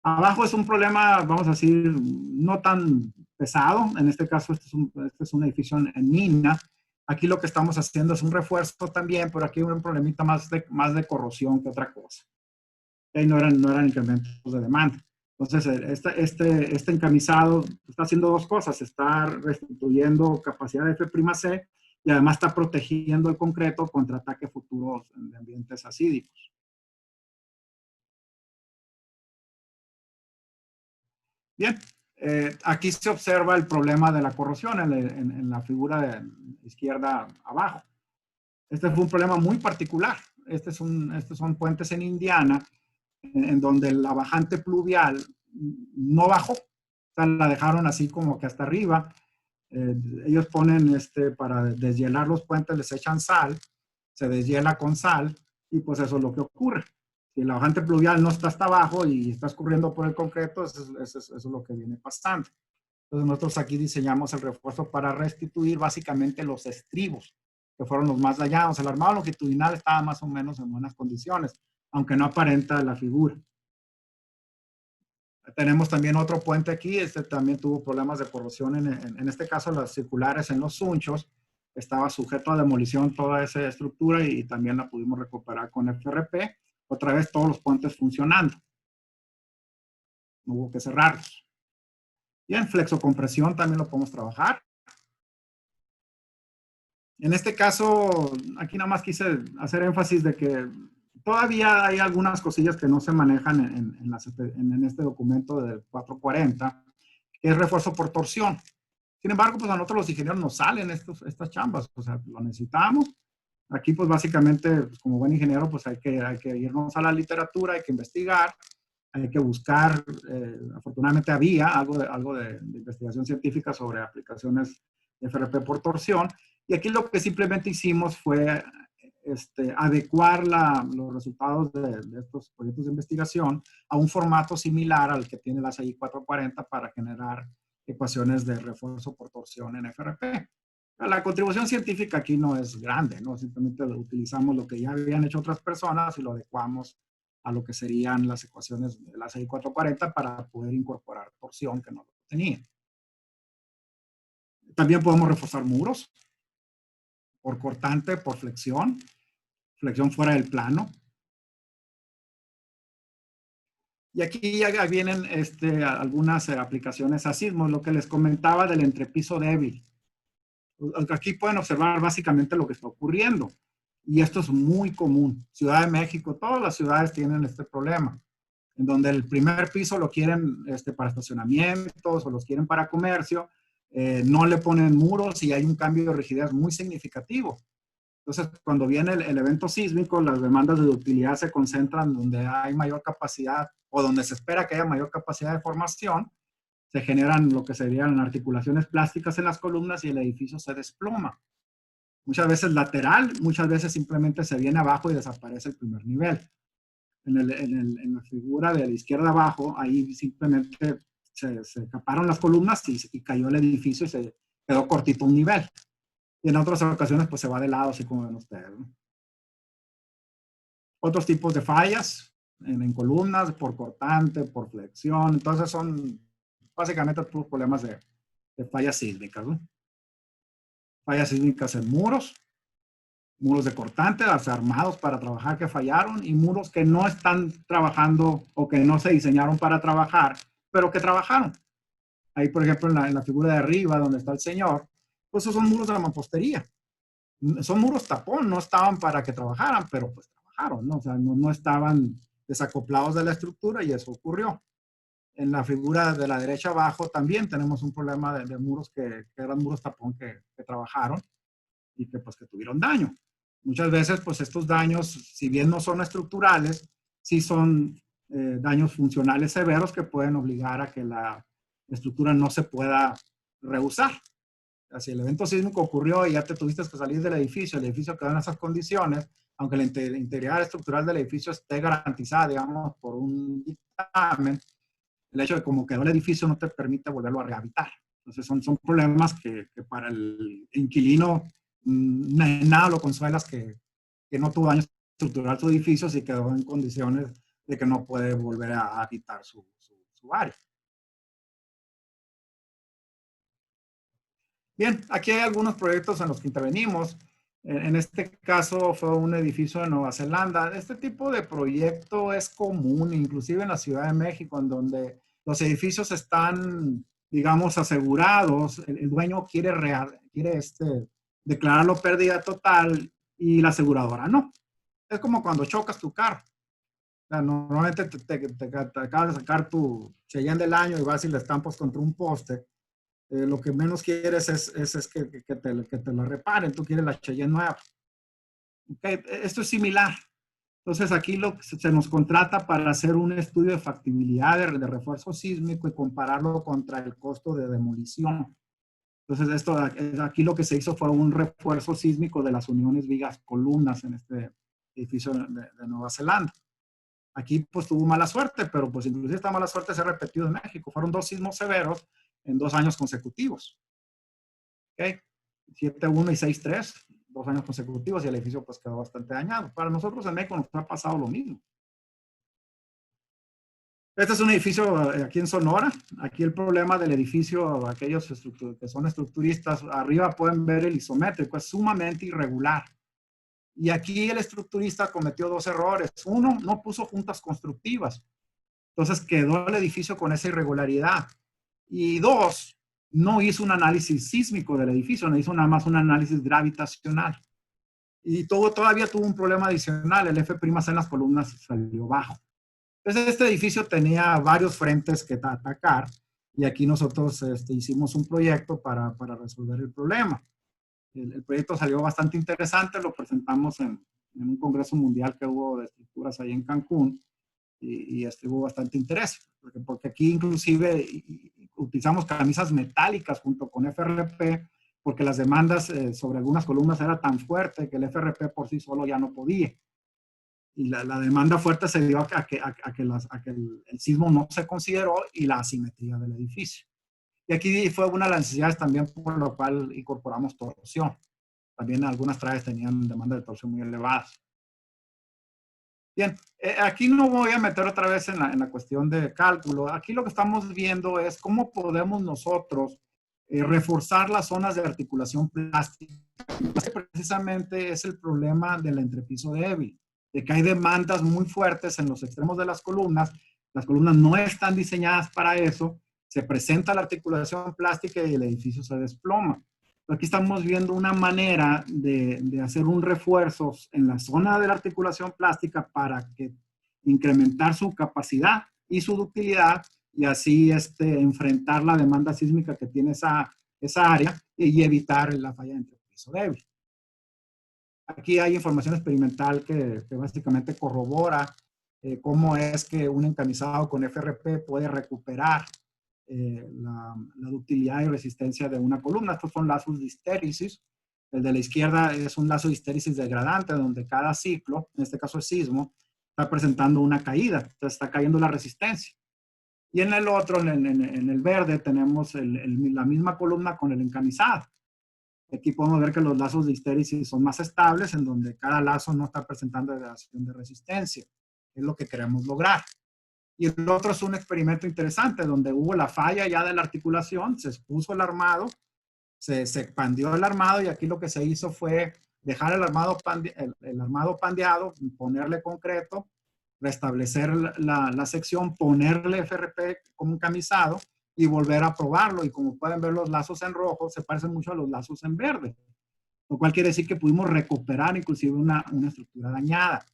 S2: Abajo es un problema, vamos a decir, no tan pesado. En este caso, este es un edificio en mina. Aquí lo que estamos haciendo es un refuerzo también, pero aquí hay un problemita más de corrosión que otra cosa. Y no eran incrementos de demanda. Entonces, este encamisado está haciendo 2 cosas. Está restituyendo capacidad de F'C y además está protegiendo el concreto contra ataques futuros de ambientes acídicos. Bien, aquí se observa el problema de la corrosión en la figura de izquierda abajo. Este fue un problema muy particular. Estos son puentes en Indiana, en donde la bajante pluvial no bajó. O sea, la dejaron así como que hasta arriba. Ellos ponen, para deshielar los puentes, les echan sal, se deshiela con sal, y pues eso es lo que ocurre. Si la bajante pluvial no está hasta abajo y está escurriendo por el concreto, eso es lo que viene pasando. Entonces nosotros aquí diseñamos el refuerzo para restituir básicamente los estribos, que fueron los más dañados. El armado longitudinal estaba más o menos en buenas condiciones, aunque no aparenta la figura. Tenemos también otro puente aquí, también tuvo problemas de corrosión, en este caso las circulares en los sunchos, estaba sujeto a demolición toda esa estructura y también la pudimos recuperar con FRP, otra vez todos los puentes funcionando. No hubo que cerrarlos. Bien, flexocompresión también lo podemos trabajar. En este caso, aquí nada más quise hacer énfasis de que todavía hay algunas cosillas que no se manejan en este documento del 440, que es refuerzo por torsión. Sin embargo, pues a nosotros los ingenieros nos salen estas chambas, o sea, lo necesitamos. Aquí, pues básicamente, pues, como buen ingeniero, pues hay que irnos a la literatura, hay que investigar, hay que buscar, afortunadamente había algo de investigación científica sobre aplicaciones de FRP por torsión, y aquí lo que simplemente hicimos fue adecuar los resultados de estos proyectos de investigación a un formato similar al que tiene la CI 440 para generar ecuaciones de refuerzo por torsión en FRP. La contribución científica aquí no es grande, ¿no? Simplemente utilizamos lo que ya habían hecho otras personas y lo adecuamos a lo que serían las ecuaciones de la CI 440 para poder incorporar torsión que no lo tenía. También podemos reforzar muros por cortante, por flexión fuera del plano. Y aquí ya vienen algunas aplicaciones a sismos, lo que les comentaba del entrepiso débil. Aquí pueden observar básicamente lo que está ocurriendo. Y esto es muy común. Ciudad de México, todas las ciudades tienen este problema, en donde el primer piso lo quieren para estacionamientos o los quieren para comercio, no le ponen muros y hay un cambio de rigidez muy significativo. Entonces, cuando viene el evento sísmico, las demandas de ductilidad se concentran donde hay mayor capacidad o donde se espera que haya mayor capacidad de formación, se generan lo que serían articulaciones plásticas en las columnas y el edificio se desploma. Muchas veces lateral, muchas veces simplemente se viene abajo y desaparece el primer nivel. En la figura de la izquierda abajo, ahí simplemente se escaparon las columnas y cayó el edificio y se quedó cortito un nivel. Y en otras ocasiones, pues se va de lado, así como ven ustedes, ¿no? Otros tipos de fallas en columnas, por cortante, por flexión. Entonces son básicamente todos problemas de fallas sísmicas, ¿no? Fallas sísmicas en muros. muros de cortante, armados para trabajar que fallaron, y muros que no están trabajando o que no se diseñaron para trabajar, pero que trabajaron. Ahí, por ejemplo, en la figura de arriba, donde está el señor, pues esos son muros de la mampostería. Son muros tapón, no estaban para que trabajaran, pero pues trabajaron, ¿no? O sea, no estaban desacoplados de la estructura y eso ocurrió. En la figura de la derecha abajo también tenemos un problema de muros que eran muros tapón que trabajaron y que pues que tuvieron daño. Muchas veces pues estos daños, si bien no son estructurales, sí son daños funcionales severos que pueden obligar a que la estructura no se pueda reusar. Si el evento sísmico ocurrió y ya te tuviste que salir del edificio, el edificio quedó en esas condiciones, aunque la integridad estructural del edificio esté garantizada, digamos, por un dictamen, el hecho de cómo quedó el edificio no te permite volverlo a rehabilitar. Entonces son problemas que para el inquilino nada lo consuela, que no tuvo daño estructural su edificio y quedó en condiciones de que no puede volver a habitar su área. Bien, aquí hay algunos proyectos en los que intervenimos. En este caso fue un edificio de Nueva Zelanda. Este tipo de proyecto es común, inclusive en la Ciudad de México, en donde los edificios están, digamos, asegurados. El dueño quiere declararlo pérdida total y la aseguradora no. Es como cuando chocas tu carro. O sea, normalmente te acabas de sacar tu Cheyenne del año y vas y le estampas contra un poste. Lo que menos quieres es que te lo reparen. Tú quieres la Cheyenne nueva. Okay. Esto es similar. Entonces aquí se nos contrata para hacer un estudio de factibilidad de refuerzo sísmico y compararlo contra el costo de demolición. Entonces aquí lo que se hizo fue un refuerzo sísmico de las uniones vigas columnas en este edificio de Nueva Zelanda. Aquí pues tuvo mala suerte, pero pues inclusive esta mala suerte se ha repetido en México. Fueron 2 sismos severos en 2 años consecutivos. ¿Ok? 7-1 y 6-3, 2 años consecutivos, y el edificio pues quedó bastante dañado. Para nosotros en México nos ha pasado lo mismo. Este es un edificio aquí en Sonora. Aquí el problema del edificio, aquellos que son estructuristas, arriba pueden ver el isométrico, es sumamente irregular. Y aquí el estructurista cometió 2 errores. Uno, no puso juntas constructivas. Entonces quedó el edificio con esa irregularidad. Y 2, no hizo un análisis sísmico del edificio, no hizo nada más un análisis gravitacional. Y todavía tuvo un problema adicional, el F' en las columnas salió bajo. Entonces este edificio tenía varios frentes que atacar y aquí nosotros hicimos un proyecto para resolver el problema. El proyecto salió bastante interesante, lo presentamos en un congreso mundial que hubo de estructuras ahí en Cancún y hubo bastante interés, porque aquí inclusive utilizamos camisas metálicas junto con FRP, porque las demandas sobre algunas columnas era tan fuerte que el FRP por sí solo ya no podía. Y la demanda fuerte se dio a que el sismo no se consideró y la asimetría del edificio. Y aquí fue una de las necesidades también por lo cual incorporamos torsión. También algunas traves tenían demanda de torsión muy elevadas. Bien, aquí no voy a meter otra vez en la cuestión de cálculo. Aquí lo que estamos viendo es cómo podemos nosotros reforzar las zonas de articulación plástica. Precisamente es el problema del entrepiso débil, de que hay demandas muy fuertes en los extremos de las columnas no están diseñadas para eso, se presenta la articulación plástica y el edificio se desploma. Aquí estamos viendo una manera de hacer un refuerzo en la zona de la articulación plástica para incrementar su capacidad y su ductilidad y así enfrentar la demanda sísmica que tiene esa área y evitar la falla de entrepiso débil. Aquí hay información experimental que básicamente corrobora cómo es que un encamisado con FRP puede recuperar la ductilidad y resistencia de una columna. Estos son lazos de histéresis. El de la izquierda es un lazo de histéresis degradante, donde cada ciclo, en este caso el sismo, está presentando una caída, entonces está cayendo la resistencia. Y en el otro, en el verde, tenemos la misma columna con el encamisado. Aquí podemos ver que los lazos de histéresis son más estables, en donde cada lazo no está presentando degradación de resistencia. Es lo que queremos lograr. Y el otro es un experimento interesante, donde hubo la falla ya de la articulación, se expuso el armado, se expandió el armado y aquí lo que se hizo fue dejar el armado pandeado, ponerle concreto, restablecer la sección, ponerle FRP como encamisado y volver a probarlo. Y como pueden ver, los lazos en rojo se parecen mucho a los lazos en verde, lo cual quiere decir que pudimos recuperar inclusive una estructura dañada.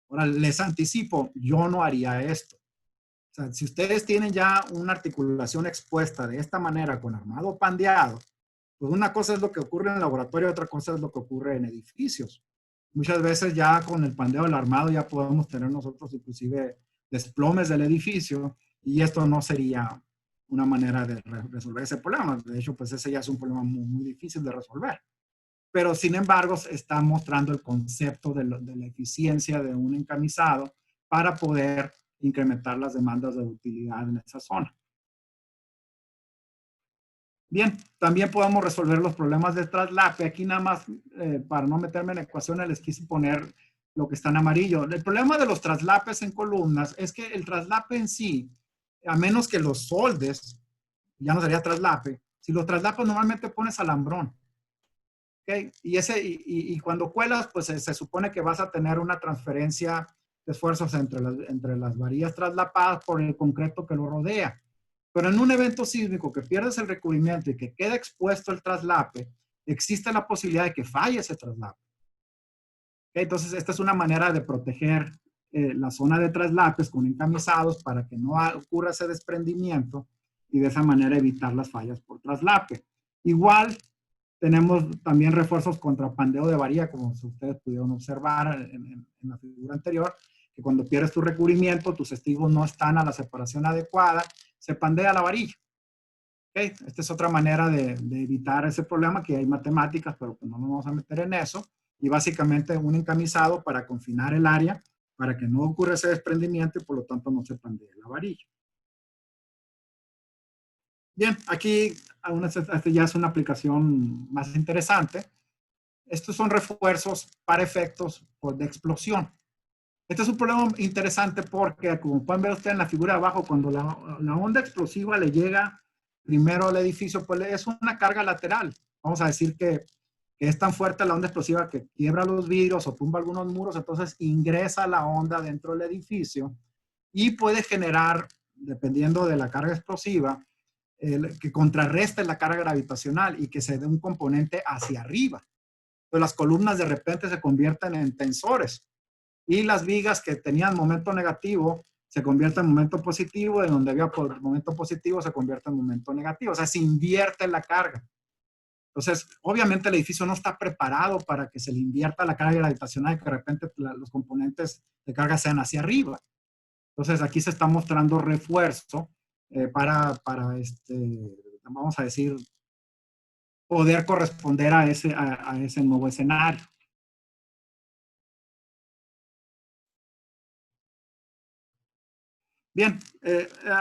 S2: Ahora, les anticipo, yo no haría esto. O sea, si ustedes tienen ya una articulación expuesta de esta manera con armado pandeado, pues una cosa es lo que ocurre en el laboratorio, otra cosa es lo que ocurre en edificios. Muchas veces ya con el pandeo del armado ya podemos tener nosotros inclusive desplomes del edificio y esto no sería una manera de resolver ese problema. De hecho, pues ese ya es un problema muy, muy difícil de resolver. Pero sin embargo, está mostrando el concepto de la eficiencia de un encamisado para poder incrementar las demandas de utilidad en esa zona. Bien, también podemos resolver los problemas de traslape. Aquí nada más, para no meterme en ecuaciones, les quise poner lo que está en amarillo. El problema de los traslapes en columnas es que el traslape en sí, a menos que los soldes, ya no sería traslape. Si los traslapes normalmente pones alambrón. ¿Okay? Y cuando cuelas, pues se supone que vas a tener una transferencia de esfuerzos entre las varillas traslapadas por el concreto que lo rodea. Pero en un evento sísmico que pierdes el recubrimiento y que queda expuesto el traslape, existe la posibilidad de que falle ese traslape. ¿Okay? Entonces, esta es una manera de proteger la zona de traslapes con encamisados para que no ocurra ese desprendimiento y de esa manera evitar las fallas por traslape. Igual, tenemos también refuerzos contra pandeo de varilla, como ustedes pudieron observar en la figura anterior, que cuando pierdes tu recubrimiento, tus testigos no están a la separación adecuada, se pandea la varilla. ¿Okay? Esta es otra manera de evitar ese problema, que hay matemáticas, pero pues no nos vamos a meter en eso. Y básicamente un encamisado para confinar el área, para que no ocurra ese desprendimiento y por lo tanto no se pandee la varilla. Bien, aquí esta ya es una aplicación más interesante. Estos son refuerzos para efectos de explosión. Este es un problema interesante porque, como pueden ver ustedes en la figura de abajo, cuando la onda explosiva le llega primero al edificio, pues es una carga lateral. Vamos a decir que es tan fuerte la onda explosiva que quiebra los vidrios o tumba algunos muros, entonces ingresa la onda dentro del edificio y puede generar, dependiendo de la carga explosiva, que contrarreste la carga gravitacional y que se dé un componente hacia arriba. Entonces las columnas de repente se convierten en tensores y las vigas que tenían momento negativo se convierten en momento positivo, y donde había momento positivo se convierte en momento negativo. O sea, se invierte la carga. Entonces, obviamente el edificio no está preparado para que se le invierta la carga gravitacional y que de repente los componentes de carga sean hacia arriba. Entonces, aquí se está mostrando refuerzo para vamos a decir, poder corresponder a ese nuevo escenario. Bien,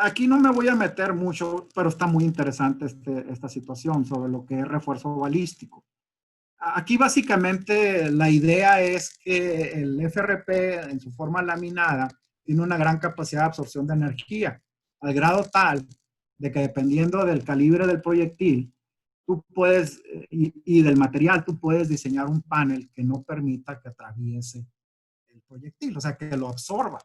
S2: aquí no me voy a meter mucho, pero está muy interesante esta situación sobre lo que es refuerzo balístico. Aquí básicamente la idea es que el FRP en su forma laminada tiene una gran capacidad de absorción de energía, al grado tal de que dependiendo del calibre del proyectil, tú puedes, y del material, tú puedes diseñar un panel que no permita que atraviese el proyectil, o sea, que lo absorba.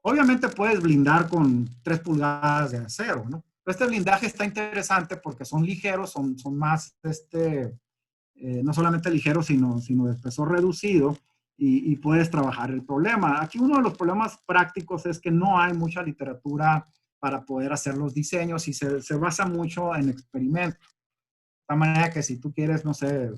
S2: Obviamente puedes blindar con 3 pulgadas de acero, ¿no? Pero este blindaje está interesante porque son ligeros, son más, no solamente ligeros, sino de espesor reducido, y puedes trabajar el problema. Aquí uno de los problemas prácticos es que no hay mucha literatura para poder hacer los diseños y se basa mucho en experimentos. De tal manera que si tú quieres, no sé,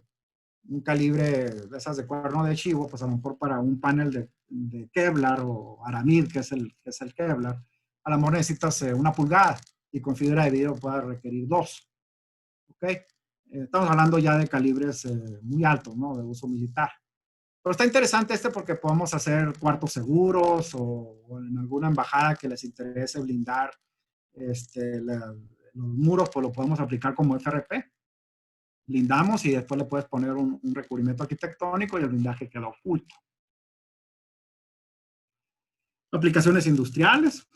S2: un calibre de esas de cuerno de chivo, pues a lo mejor para un panel de Kevlar o Aramid, que es el Kevlar, a lo mejor necesitas 1 pulgada y con fibra de vidrio puedes requerir 2. ¿Ok? Estamos hablando ya de calibres muy altos, ¿no? De uso militar. Pero está interesante porque podemos hacer cuartos seguros o en alguna embajada que les interese blindar los muros, pues lo podemos aplicar como FRP. Blindamos y después le puedes poner un recubrimiento arquitectónico y el blindaje queda oculto. Aplicaciones industriales.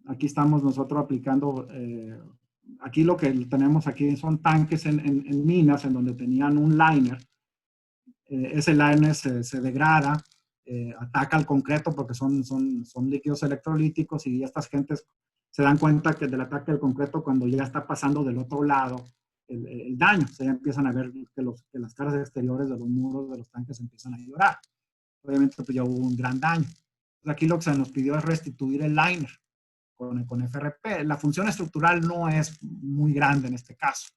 S2: Aquí estamos nosotros aplicando, aquí lo que tenemos aquí son tanques en minas en donde tenían un liner ese liner se degrada, ataca al concreto porque son líquidos electrolíticos, y estas gentes se dan cuenta que del ataque del concreto cuando ya está pasando del otro lado el daño. O sea, ya empiezan a ver que las caras exteriores de los muros de los tanques empiezan a llorar. Obviamente pues ya hubo un gran daño. Entonces, aquí lo que se nos pidió es restituir el liner con FRP. La función estructural no es muy grande en este caso.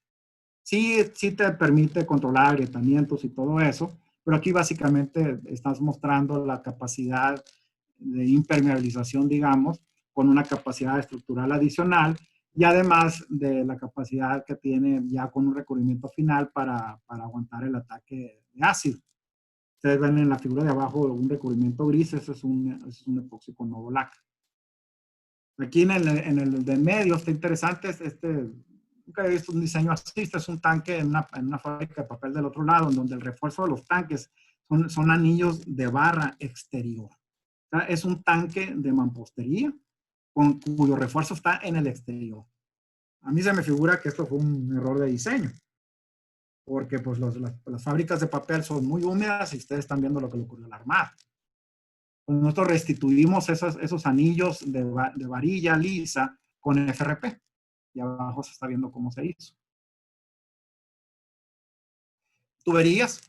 S2: Sí te permite controlar agrietamientos y todo eso, pero aquí básicamente estás mostrando la capacidad de impermeabilización, digamos, con una capacidad estructural adicional, y además de la capacidad que tiene ya con un recubrimiento final para aguantar el ataque de ácido. Ustedes ven en la figura de abajo un recubrimiento gris, ese es un epoxi con Novolac. Aquí en el de medio está interesante, nunca he visto un diseño así. Este es un tanque en una fábrica de papel del otro lado, en donde el refuerzo de los tanques son anillos de barra exterior. O sea, es un tanque de mampostería cuyo refuerzo está en el exterior. A mí se me figura que esto fue un error de diseño, porque pues las fábricas de papel son muy húmedas y ustedes están viendo lo que le ocurrió a la Armada. Pues nosotros restituimos esos anillos de varilla lisa con FRP. Y abajo se está viendo cómo se hizo. Tuberías.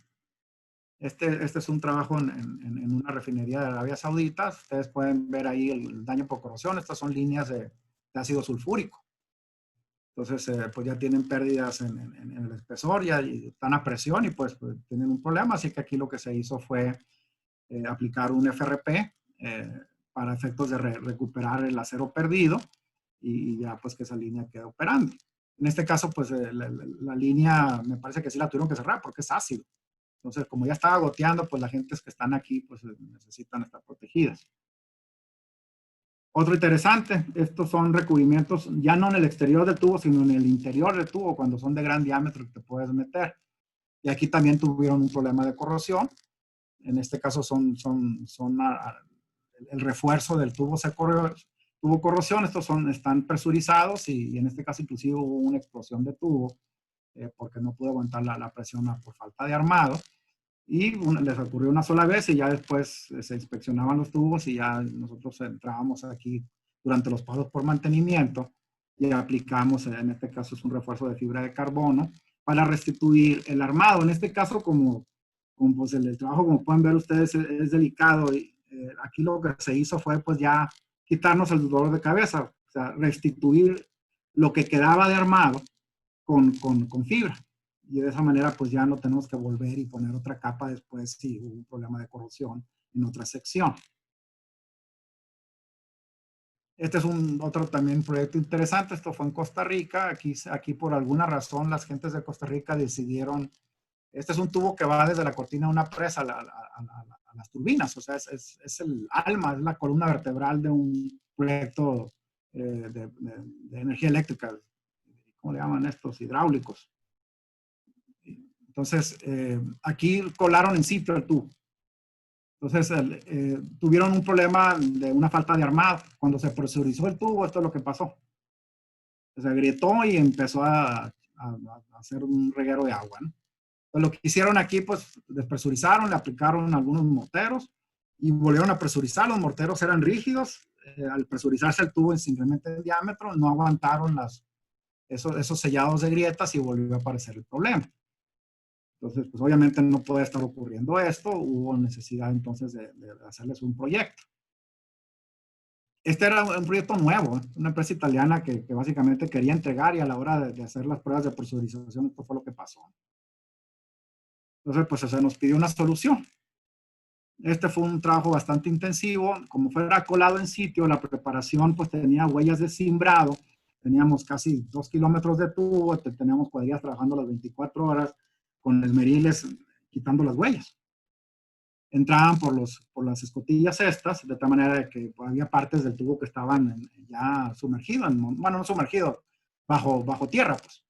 S2: Este es un trabajo en una refinería de Arabia Saudita. Ustedes pueden ver ahí el daño por corrosión. Estas son líneas de ácido sulfúrico. Entonces, pues ya tienen pérdidas en el espesor, ya están a presión y pues tienen un problema. Así que aquí lo que se hizo fue aplicar un FRP para efectos de recuperar el acero perdido, y ya pues que esa línea queda operando. En este caso, pues la línea me parece que sí la tuvieron que cerrar porque es ácido. Entonces, como ya estaba goteando, pues las gentes que están aquí pues necesitan estar protegidas. Otro interesante, estos son recubrimientos ya no en el exterior del tubo, sino en el interior del tubo, cuando son de gran diámetro que te puedes meter. Y aquí también tuvieron un problema de corrosión. En este caso el refuerzo del tubo tuvo corrosión. Estos están presurizados, y en este caso inclusive hubo una explosión de tubo porque no pudo aguantar la presión por falta de armado. Y les ocurrió una sola vez, y ya después se inspeccionaban los tubos, y ya nosotros entrábamos aquí durante los pagos por mantenimiento y aplicamos, en este caso es un refuerzo de fibra de carbono, para restituir el armado. En este caso, como pues el trabajo, como pueden ver ustedes, es delicado, y aquí lo que se hizo fue pues ya quitarnos el dolor de cabeza, o sea, restituir lo que quedaba de armado con fibra. Y de esa manera pues ya no tenemos que volver y poner otra capa después si hubo un problema de corrosión en otra sección. Este es otro también proyecto interesante. Esto fue en Costa Rica. Aquí por alguna razón las gentes de Costa Rica decidieron, este es un tubo que va desde la cortina de una presa a las turbinas. O sea, es el alma, es la columna vertebral de un proyecto de energía eléctrica. ¿Cómo le llaman estos? Hidráulicos. Entonces, aquí colaron en sitio el tubo. Entonces, tuvieron un problema de una falta de armado. Cuando se presurizó el tubo, esto es lo que pasó. Se agrietó y empezó a hacer un reguero de agua, ¿no? Entonces, lo que hicieron aquí, pues, despresurizaron, le aplicaron algunos morteros y volvieron a presurizar. Los morteros eran rígidos. Al presurizarse el tubo simplemente en diámetro, no aguantaron esos sellados de grietas y volvió a aparecer el problema. Entonces, pues obviamente no puede estar ocurriendo esto. Hubo necesidad entonces de hacerles un proyecto. Este era un proyecto nuevo, una empresa italiana que básicamente quería entregar, y a la hora de hacer las pruebas de presurización, esto fue lo que pasó. Entonces, pues se nos pidió una solución. Este fue un trabajo bastante intensivo. Como fuera colado en sitio, la preparación pues tenía huellas de cimbrado. Teníamos casi 2 kilómetros de tubo, teníamos cuadrillas trabajando las 24 horas con esmeriles quitando las huellas. Entraban por las escotillas estas, de tal manera que había partes del tubo que estaban ya sumergidos, bueno, no sumergidos, bajo tierra, pues.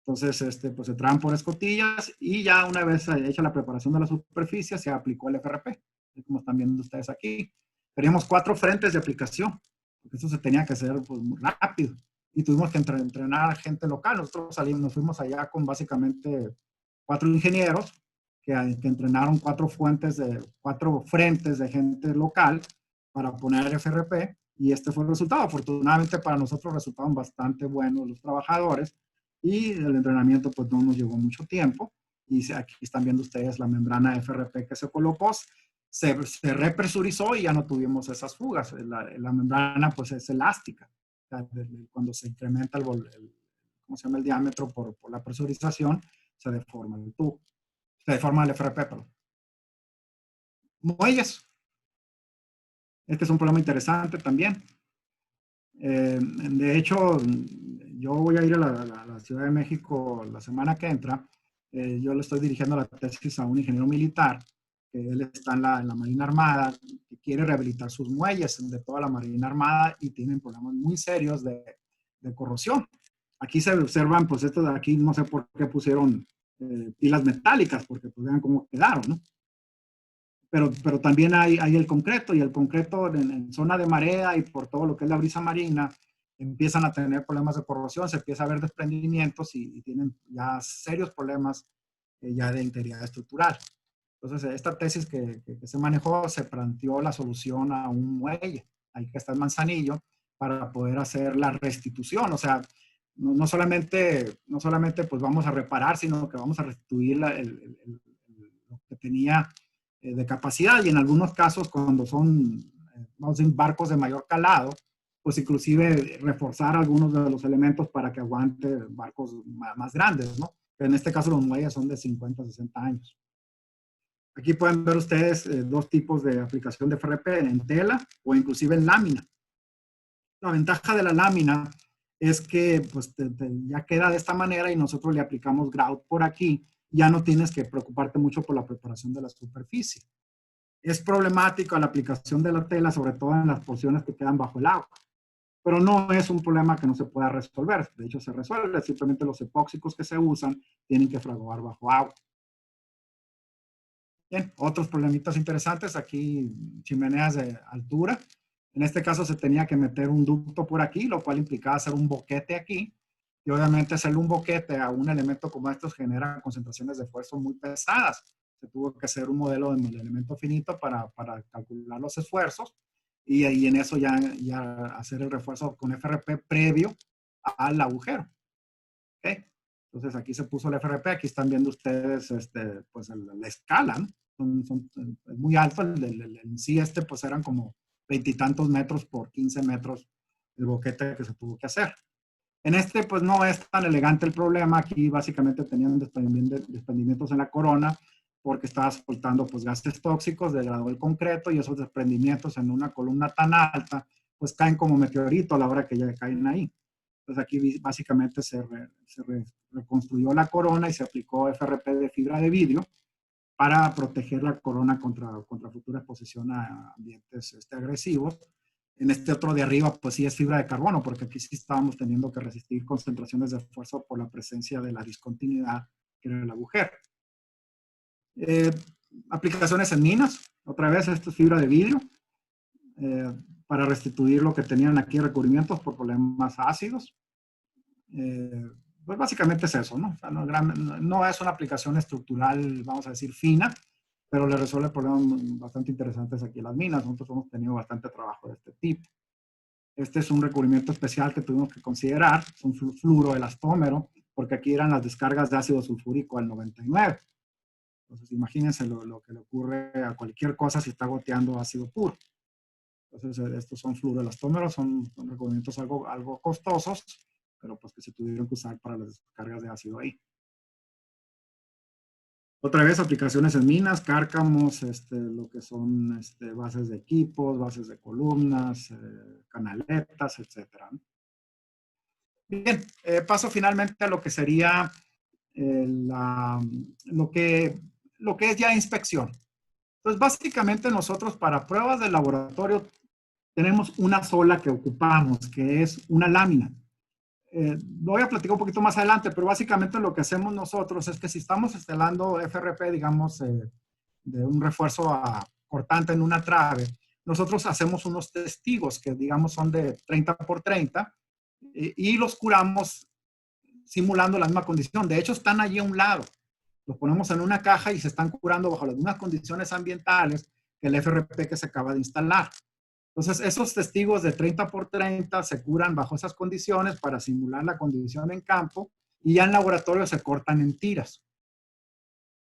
S2: Entonces, pues entraban por escotillas, y ya una vez hecha la preparación de la superficie, se aplicó el FRP, como están viendo ustedes aquí. Teníamos 4 frentes de aplicación, porque eso se tenía que hacer pues, muy rápido. Y tuvimos que entrenar a gente local. Nosotros nos fuimos allá con básicamente 4 ingenieros, que entrenaron 4 frentes de gente local para poner FRP, y este fue el resultado. Afortunadamente para nosotros resultaron bastante buenos los trabajadores, y el entrenamiento pues no nos llevó mucho tiempo. Y aquí están viendo ustedes la membrana FRP que se colocó, se represurizó y ya no tuvimos esas fugas. La membrana pues es elástica. O sea, cuando se incrementa ¿cómo se llama? El diámetro por la presurización, se deforma el tubo. Se deforma el FRP, perdón. Muelles. Este es un problema interesante también. De hecho, yo voy a ir a la Ciudad de México la semana que entra. Yo le estoy dirigiendo la tesis a un ingeniero militar, que él está en la Marina Armada, que quiere rehabilitar sus muelles de toda la Marina Armada y tienen problemas muy serios de corrosión. Aquí se observan, pues esto de aquí, no sé por qué pusieron pilas metálicas, porque pues vean cómo quedaron, ¿no? Pero también hay el concreto, y el concreto en zona de marea y por todo lo que es la brisa marina, empiezan a tener problemas de corrosión, se empieza a ver desprendimientos y tienen ya serios problemas ya de integridad estructural. Entonces, esta tesis que se manejó, se planteó la solución a un muelle, ahí que está en Manzanillo, para poder hacer la restitución. O sea, no solamente pues vamos a reparar, sino que vamos a restituir lo que tenía de capacidad, y en algunos casos cuando son vamos a decir, barcos de mayor calado, pues inclusive reforzar algunos de los elementos para que aguante barcos más grandes, ¿no? En este caso los muelles son de 50 a 60 años. Aquí pueden ver ustedes 2 tipos de aplicación de FRP, en tela o inclusive en lámina. La ventaja de la lámina es que pues, ya queda de esta manera y nosotros le aplicamos grout por aquí. Ya no tienes que preocuparte mucho por la preparación de la superficie. Es problemático la aplicación de la tela, sobre todo en las porciones que quedan bajo el agua. Pero no es un problema que no se pueda resolver. De hecho, se resuelve. Simplemente los epóxicos que se usan tienen que fraguar bajo agua. Bien, otros problemitas interesantes. Aquí, chimeneas de altura. En este caso se tenía que meter un ducto por aquí, lo cual implicaba hacer un boquete aquí. Y obviamente hacerle un boquete a un elemento como estos genera concentraciones de esfuerzo muy pesadas. Se tuvo que hacer un modelo de elemento finito para calcular los esfuerzos, y en eso ya hacer el refuerzo con FRP previo al agujero. ¿Okay? Entonces aquí se puso el FRP, aquí están viendo ustedes pues la escala, ¿no? Es muy alto, en sí pues eran como 20 y tantos metros por 15 metros el boquete que se tuvo que hacer. En este pues no es tan elegante el problema. Aquí básicamente tenían desprendimientos en la corona porque estaba soltando pues gases tóxicos, degradó el concreto, y esos desprendimientos en una columna tan alta pues caen como meteorito a la hora que ya caen ahí. Entonces aquí básicamente se reconstruyó la corona y se aplicó FRP de fibra de vidrio para proteger la corona contra futura exposición a ambientes agresivos. En este otro de arriba, pues sí es fibra de carbono, porque aquí sí estábamos teniendo que resistir concentraciones de esfuerzo por la presencia de la discontinuidad que era el agujero. Aplicaciones en minas. Otra vez, esto es fibra de vidrio, para restituir lo que tenían aquí recubrimientos por problemas ácidos. Pues básicamente es eso, ¿no? O sea, no es una aplicación estructural, vamos a decir, fina, pero le resuelve problemas bastante interesantes aquí en las minas. Nosotros hemos tenido bastante trabajo de este tipo. Este es un recubrimiento especial que tuvimos que considerar, es un fluoroelastómero, porque aquí eran las descargas de ácido sulfúrico al 99. Entonces, imagínense lo que le ocurre a cualquier cosa si está goteando ácido puro. Entonces, estos son fluoroelastómeros, son recubrimientos algo costosos, pero pues que se tuvieron que usar para las descargas de ácido ahí. Otra vez, aplicaciones en minas, cárcamos, lo que son bases de equipos, bases de columnas, canaletas, etc. Bien, paso finalmente a lo que sería lo que es ya inspección. Entonces, básicamente nosotros para pruebas de laboratorio tenemos una sola que ocupamos, que es una lámina. Lo voy a platicar un poquito más adelante, pero básicamente lo que hacemos nosotros es que si estamos instalando FRP, digamos, de un refuerzo cortante en una trave, nosotros hacemos unos testigos que, digamos, son de 30 por 30 y los curamos simulando la misma condición. De hecho, están allí a un lado. Los ponemos en una caja y se están curando bajo las mismas condiciones ambientales que el FRP que se acaba de instalar. Entonces, esos testigos de 30 por 30 se curan bajo esas condiciones para simular la condición en campo y ya en laboratorio se cortan en tiras.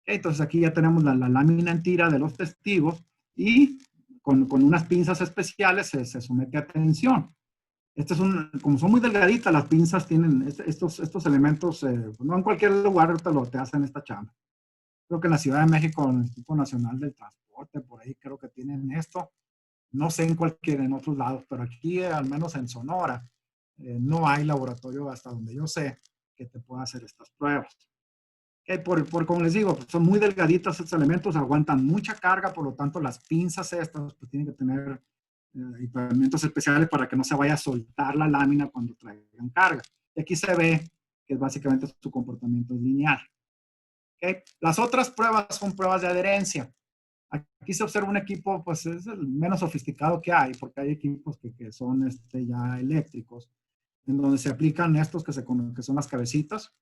S2: Entonces, aquí ya tenemos la lámina en tira de los testigos y con unas pinzas especiales se somete a tensión. Como son muy delgaditas, las pinzas tienen estos elementos, no en cualquier lugar te hacen esta chamba. Creo que en la Ciudad de México, en el Instituto Nacional del Transporte, por ahí creo que tienen esto. No sé en otros lados, pero aquí, al menos en Sonora, no hay laboratorio hasta donde yo sé que te pueda hacer estas pruebas. Como les digo, son muy delgaditos estos elementos, aguantan mucha carga, por lo tanto las pinzas estas pues, tienen que tener equipamientos especiales para que no se vaya a soltar la lámina cuando traigan carga. Y aquí se ve que básicamente su comportamiento es lineal. Las otras pruebas son pruebas de adherencia. Aquí se observa un equipo, pues es el menos sofisticado que hay, porque hay equipos que son ya eléctricos, en donde se aplican estos que son las cabecitas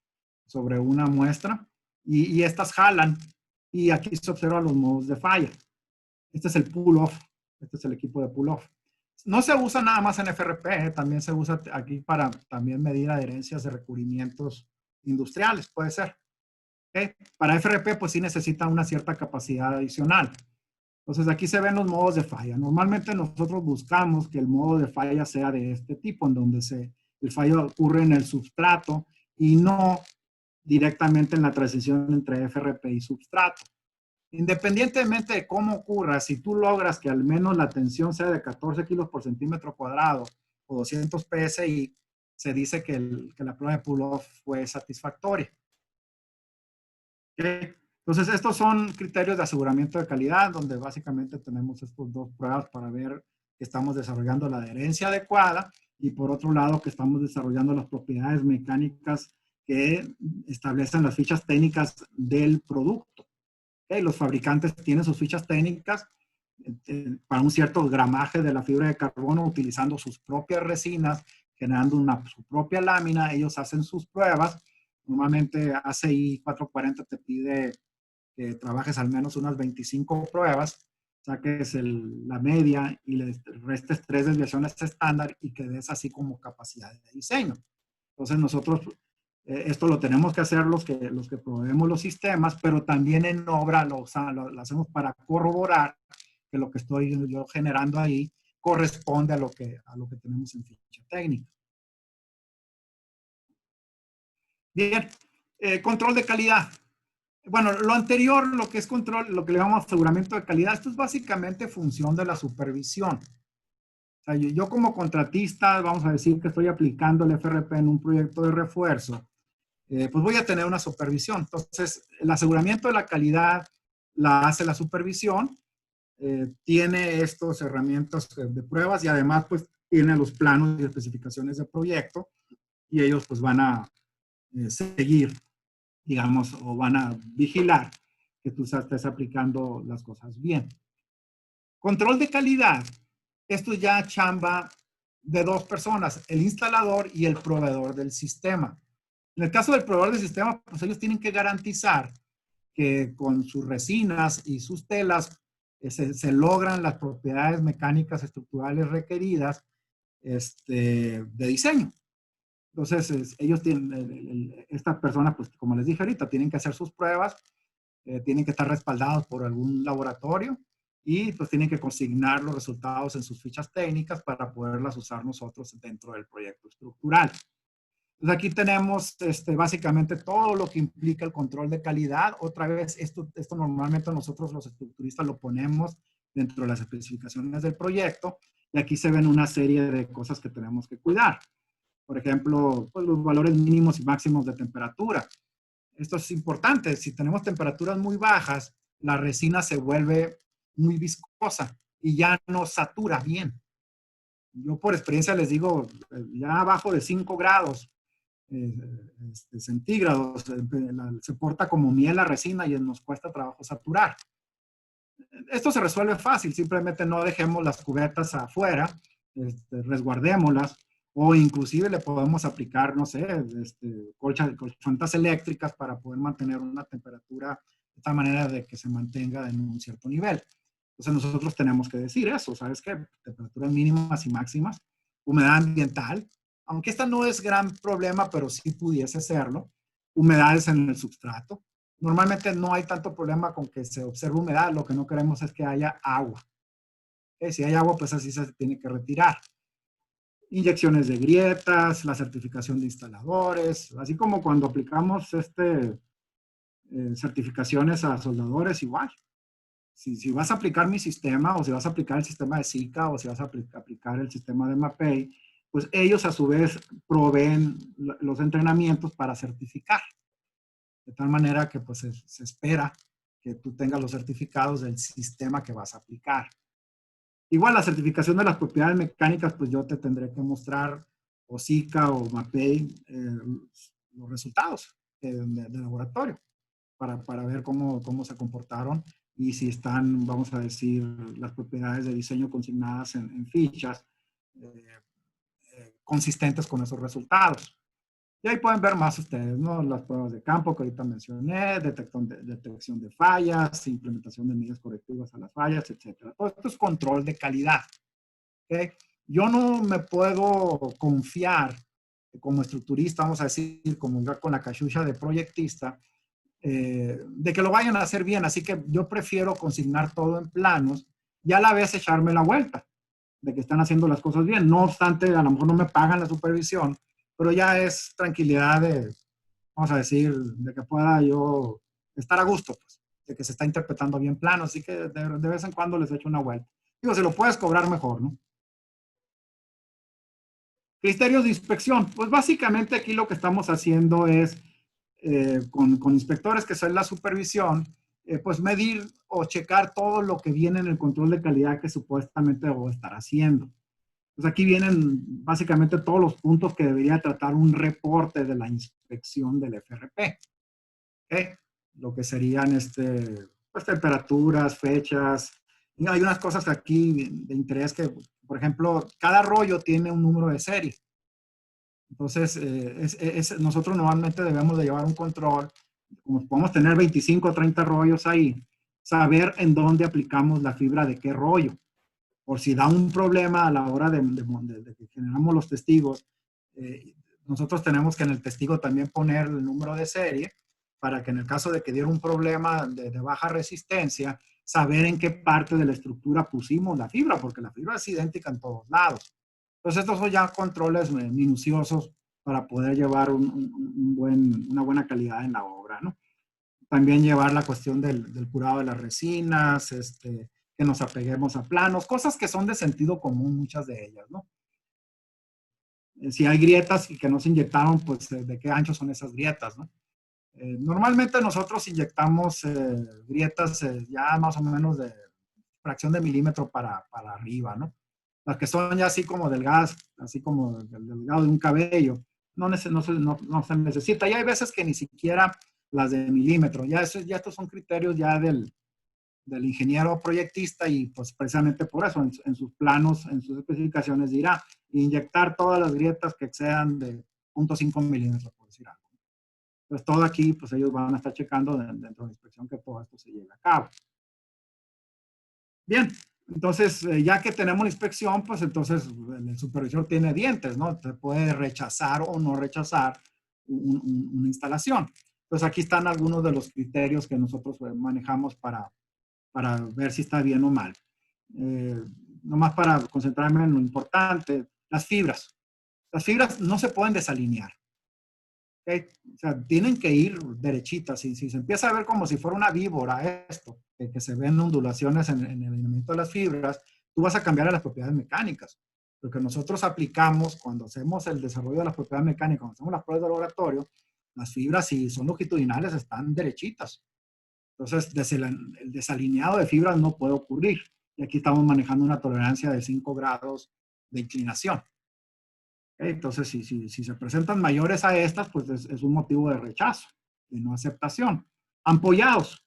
S2: sobre una muestra, y estas jalan, y aquí se observan los modos de falla. Este es el pull-off, este es el equipo de pull-off. No se usa nada más en FRP, también se usa aquí para también medir adherencias de recubrimientos industriales, puede ser. Para FRP, pues sí necesita una cierta capacidad adicional. Entonces, aquí se ven los modos de falla. Normalmente nosotros buscamos que el modo de falla sea de este tipo, en donde el fallo ocurre en el substrato y no directamente en la transición entre FRP y substrato. Independientemente de cómo ocurra, si tú logras que al menos la tensión sea de 14 kilos por centímetro cuadrado o 200 PSI, se dice que la prueba de pull-off fue satisfactoria. Entonces, estos son criterios de aseguramiento de calidad, donde básicamente tenemos estas dos pruebas para ver que estamos desarrollando la adherencia adecuada y por otro lado que estamos desarrollando las propiedades mecánicas que establecen las fichas técnicas del producto. Los fabricantes tienen sus fichas técnicas para un cierto gramaje de la fibra de carbono utilizando sus propias resinas, generando su propia lámina. Ellos hacen sus pruebas. Normalmente ACI 440 te pide que trabajes al menos unas 25 pruebas, saques la media y le restes 3 desviaciones estándar y que des así como capacidad de diseño. Entonces nosotros esto lo tenemos que hacer los que proveemos los sistemas, pero también en obra lo hacemos para corroborar que lo que estoy yo generando ahí corresponde a lo que tenemos en ficha técnica. Bien, control de calidad. Bueno, lo anterior, lo que es control, lo que le llamamos aseguramiento de calidad, esto es básicamente función de la supervisión. O sea, yo como contratista, vamos a decir que estoy aplicando el FRP en un proyecto de refuerzo, pues voy a tener una supervisión. Entonces, el aseguramiento de la calidad la hace la supervisión, tiene estas herramientas de pruebas y además pues tiene los planos y especificaciones de proyecto y ellos pues van a seguir, digamos, o van a vigilar que tú estés aplicando las cosas bien. Control de calidad, esto ya chamba de dos personas, el instalador y el proveedor del sistema. En el caso del proveedor del sistema, pues ellos tienen que garantizar que con sus resinas y sus telas se logran las propiedades mecánicas estructurales requeridas de diseño. Entonces, ellos tienen, esta persona, pues como les dije ahorita, tienen que hacer sus pruebas, tienen que estar respaldados por algún laboratorio y pues tienen que consignar los resultados en sus fichas técnicas para poderlas usar nosotros dentro del proyecto estructural. Entonces aquí tenemos básicamente todo lo que implica el control de calidad. Otra vez, esto normalmente nosotros los estructuristas lo ponemos dentro de las especificaciones del proyecto y aquí se ven una serie de cosas que tenemos que cuidar. Por ejemplo, pues, los valores mínimos y máximos de temperatura. Esto es importante. Si tenemos temperaturas muy bajas, la resina se vuelve muy viscosa y ya no satura bien. Yo por experiencia les digo, ya abajo de 5 grados centígrados se porta como miel la resina y nos cuesta trabajo saturar. Esto se resuelve fácil, simplemente no dejemos las cubetas afuera, resguardémoslas o inclusive le podemos aplicar, no sé, colchonetas eléctricas para poder mantener una temperatura de tal manera de que se mantenga en un cierto nivel. Entonces nosotros tenemos que decir eso, ¿sabes qué? Temperaturas mínimas y máximas, humedad ambiental, aunque esta no es gran problema, pero sí pudiese serlo, humedades en el substrato. Normalmente no hay tanto problema con que se observe humedad, lo que no queremos es que haya agua. Si hay agua, pues así se tiene que retirar. Inyecciones de grietas, la certificación de instaladores, así como cuando aplicamos certificaciones a soldadores, igual. Si vas a aplicar mi sistema, o si vas a aplicar el sistema de Zika, o si vas a aplicar el sistema de Mapei, pues ellos a su vez proveen los entrenamientos para certificar. De tal manera que pues se espera que tú tengas los certificados del sistema que vas a aplicar. Igual la certificación de las propiedades mecánicas, pues yo te tendré que mostrar o Zika o Mapei los resultados de laboratorio para ver cómo se comportaron y si están, vamos a decir, las propiedades de diseño consignadas en fichas consistentes con esos resultados. Y ahí pueden ver más ustedes, ¿no? Las pruebas de campo que ahorita mencioné, detección de fallas, implementación de medidas correctivas a las fallas, etc. Todo esto es control de calidad. ¿Okay? Yo no me puedo confiar como estructurista, vamos a decir, como ya con la cachucha de proyectista, de que lo vayan a hacer bien. Así que yo prefiero consignar todo en planos y a la vez echarme la vuelta de que están haciendo las cosas bien. No obstante, a lo mejor no me pagan la supervisión, pero ya es tranquilidad de, vamos a decir, de que pueda yo estar a gusto, pues, de que se está interpretando bien plano, así que de vez en cuando les echo una vuelta. Digo, si lo puedes cobrar mejor, ¿no? Criterios de inspección. Pues básicamente aquí lo que estamos haciendo es, con inspectores que son la supervisión, pues medir o checar todo lo que viene en el control de calidad que supuestamente debo estar haciendo. Pues aquí vienen básicamente todos los puntos que debería tratar un reporte de la inspección del FRP. ¿Okay? Lo que serían pues, temperaturas, fechas. Y hay unas cosas aquí de interés que, por ejemplo, cada rollo tiene un número de serie. Entonces, nosotros normalmente debemos de llevar un control, como podemos tener 25 o 30 rollos ahí, saber en dónde aplicamos la fibra de qué rollo. Por si da un problema a la hora de que generamos los testigos, nosotros tenemos que en el testigo también poner el número de serie para que en el caso de que diera un problema de baja resistencia, saber en qué parte de la estructura pusimos la fibra, porque la fibra es idéntica en todos lados. Entonces, estos son ya controles minuciosos para poder llevar una buena calidad en la obra, ¿no? También llevar la cuestión del curado de las resinas, que nos apeguemos a planos, cosas que son de sentido común, muchas de ellas, ¿no? Si hay grietas y que no se inyectaron, pues de qué ancho son esas grietas, ¿no? Normalmente nosotros inyectamos grietas ya más o menos de fracción de milímetro para arriba, ¿no? Las que son ya así como delgadas, así como el delgado de un cabello, no se necesita. Y hay veces que ni siquiera las de milímetro. Ya estos son criterios ya del ingeniero proyectista y pues precisamente por eso en sus planos, en sus especificaciones dirá inyectar todas las grietas que excedan de 0.5 milímetros, por decir algo. Entonces todo aquí, pues ellos van a estar checando dentro de la inspección que todo esto se lleve a cabo. Bien, entonces ya que tenemos la inspección, pues entonces el supervisor tiene dientes, ¿no? Te puede rechazar o no rechazar una instalación. Entonces aquí están algunos de los criterios que nosotros manejamos para ver si está bien o mal. Nomás para concentrarme en lo importante, las fibras. Las fibras no se pueden desalinear. ¿Okay? O sea, tienen que ir derechitas. Si se empieza a ver como si fuera una víbora esto, que se ven ondulaciones en el alineamiento de las fibras, tú vas a cambiar a las propiedades mecánicas. Lo que nosotros aplicamos cuando hacemos el desarrollo de las propiedades mecánicas, cuando hacemos las pruebas de laboratorio, las fibras, si son longitudinales, están derechitas. Entonces, el desalineado de fibras no puede ocurrir. Y aquí estamos manejando una tolerancia de 5 grados de inclinación. ¿Okay? Entonces, si se presentan mayores a estas, pues es un motivo de rechazo, de no aceptación. Ampollados.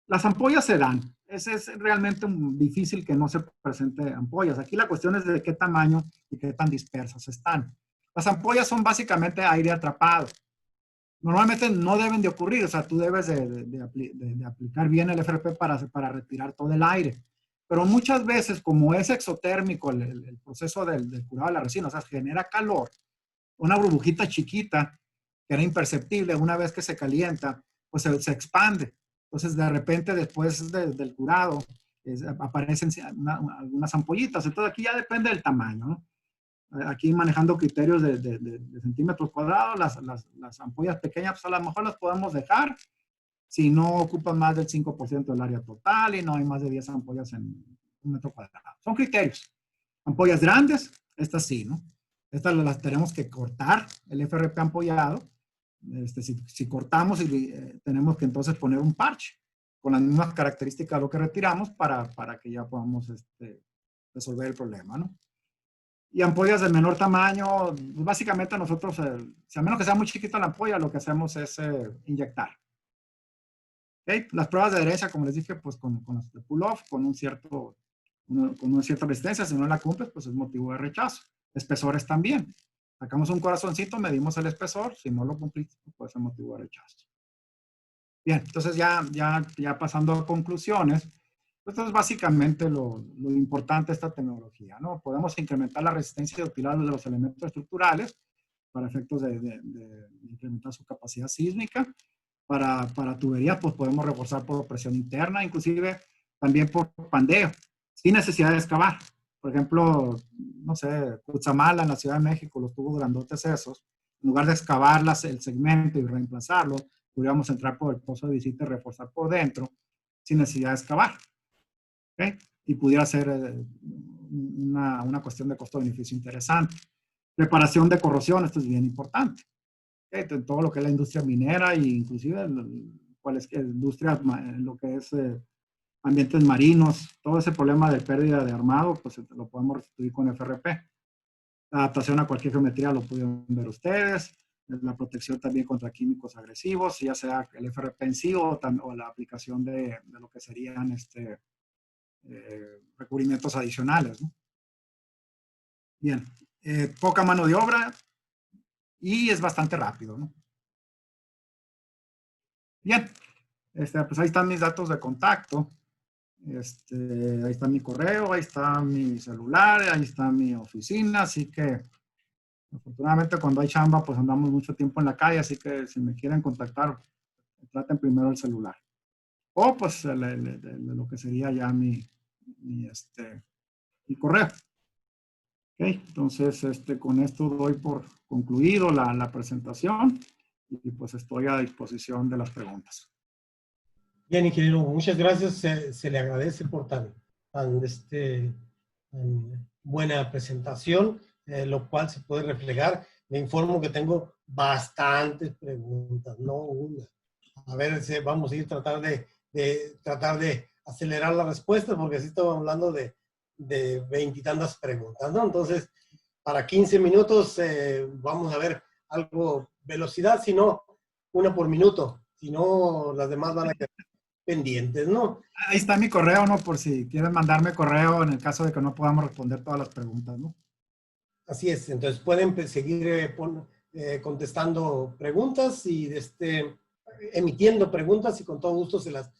S2: Las ampollas se dan. Es realmente difícil que no se presente ampollas. Aquí la cuestión es de qué tamaño y qué tan dispersas están. Las ampollas son básicamente aire atrapado. Normalmente no deben de ocurrir, o sea, tú debes de aplicar bien el FRP para retirar todo el aire. Pero muchas veces, como es exotérmico el proceso del curado de la resina, o sea, genera calor, una burbujita chiquita que era imperceptible, una vez que se calienta, pues se expande. Entonces, de repente, después del curado, aparecen algunas ampollitas. Entonces, aquí ya depende del tamaño, ¿no? Aquí manejando criterios de centímetros cuadrados, las ampollas pequeñas, pues a lo mejor las podemos dejar si no ocupan más del 5% del área total y no hay más de 10 ampollas en un metro cuadrado. Son criterios. Ampollas grandes, estas sí, ¿no? Estas las tenemos que cortar, el FRP ampollado. Si cortamos, tenemos que entonces poner un parche con las mismas características de lo que retiramos para que ya podamos resolver el problema, ¿no? Y ampollas de menor tamaño, básicamente nosotros, si a menos que sea muy chiquita la ampolla, lo que hacemos es inyectar. ¿Okay? Las pruebas de adherencia, como les dije, pues con los de pull-off, con una cierta resistencia, si no la cumples, pues es motivo de rechazo. Espesores también. Sacamos un corazoncito, medimos el espesor, si no lo cumplís, pues puede ser motivo de rechazo. Bien, entonces ya pasando a conclusiones, esto es básicamente lo importante de esta tecnología, ¿no? Podemos incrementar la resistencia de utilidad de los elementos estructurales para efectos de incrementar su capacidad sísmica. Para tubería, pues podemos reforzar por presión interna, inclusive también por pandeo, sin necesidad de excavar. Por ejemplo, no sé, Cutzamala en la Ciudad de México, los tubos grandotes esos, en lugar de excavar el segmento y reemplazarlo, podríamos entrar por el pozo de visita y reforzar por dentro, sin necesidad de excavar. ¿Okay? Y pudiera ser una cuestión de costo-beneficio interesante. Preparación de corrosión, esto es bien importante. ¿Okay? Todo lo que es la industria minera e inclusive industria, lo que es ambientes marinos, todo ese problema de pérdida de armado, pues lo podemos restituir con FRP. La adaptación a cualquier geometría lo pudieron ver ustedes. La protección también contra químicos agresivos, ya sea el FRP en sí o la aplicación de lo que serían recubrimientos adicionales, ¿no? Bien, poca mano de obra y es bastante rápido, ¿no? Bien, pues ahí están mis datos de contacto. Ahí está mi correo, ahí está mi celular, ahí está mi oficina, así que afortunadamente cuando hay chamba pues andamos mucho tiempo en la calle, así que si me quieren contactar, traten primero el celular. O pues lo que sería ya mi correo. Okay, entonces con esto doy por concluido la presentación y pues estoy a disposición de las preguntas.
S1: Bien, ingeniero, muchas gracias. Se le agradece por tan buena presentación, lo cual se puede reflejar. Le informo que tengo bastantes preguntas, no una. A ver, vamos a ir tratar de acelerar las respuestas, porque así estamos hablando de veintitantas preguntas, ¿no? Entonces, para 15 minutos vamos a ver algo velocidad, si no, una por minuto. Si no, las demás van a quedar pendientes, ¿no?
S2: Ahí está mi correo, ¿no? Por si quieren mandarme correo en el caso de que no podamos responder todas las preguntas, ¿no?
S1: Así es. Entonces, pueden seguir contestando preguntas y emitiendo preguntas y con todo gusto se las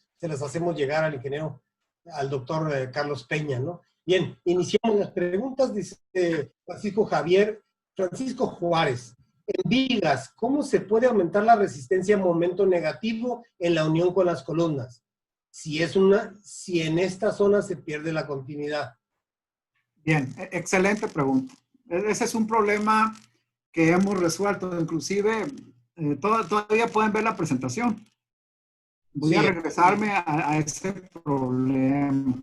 S1: hacemos llegar al ingeniero, al doctor Carlos Peña, ¿no? Bien, iniciamos las preguntas, dice Francisco Juárez. En vigas, ¿cómo se puede aumentar la resistencia a momento negativo en la unión con las columnas? Si en esta zona se pierde la continuidad.
S2: Bien, excelente pregunta. Ese es un problema que hemos resuelto, inclusive todavía pueden ver la presentación. Voy a regresarme a ese problema.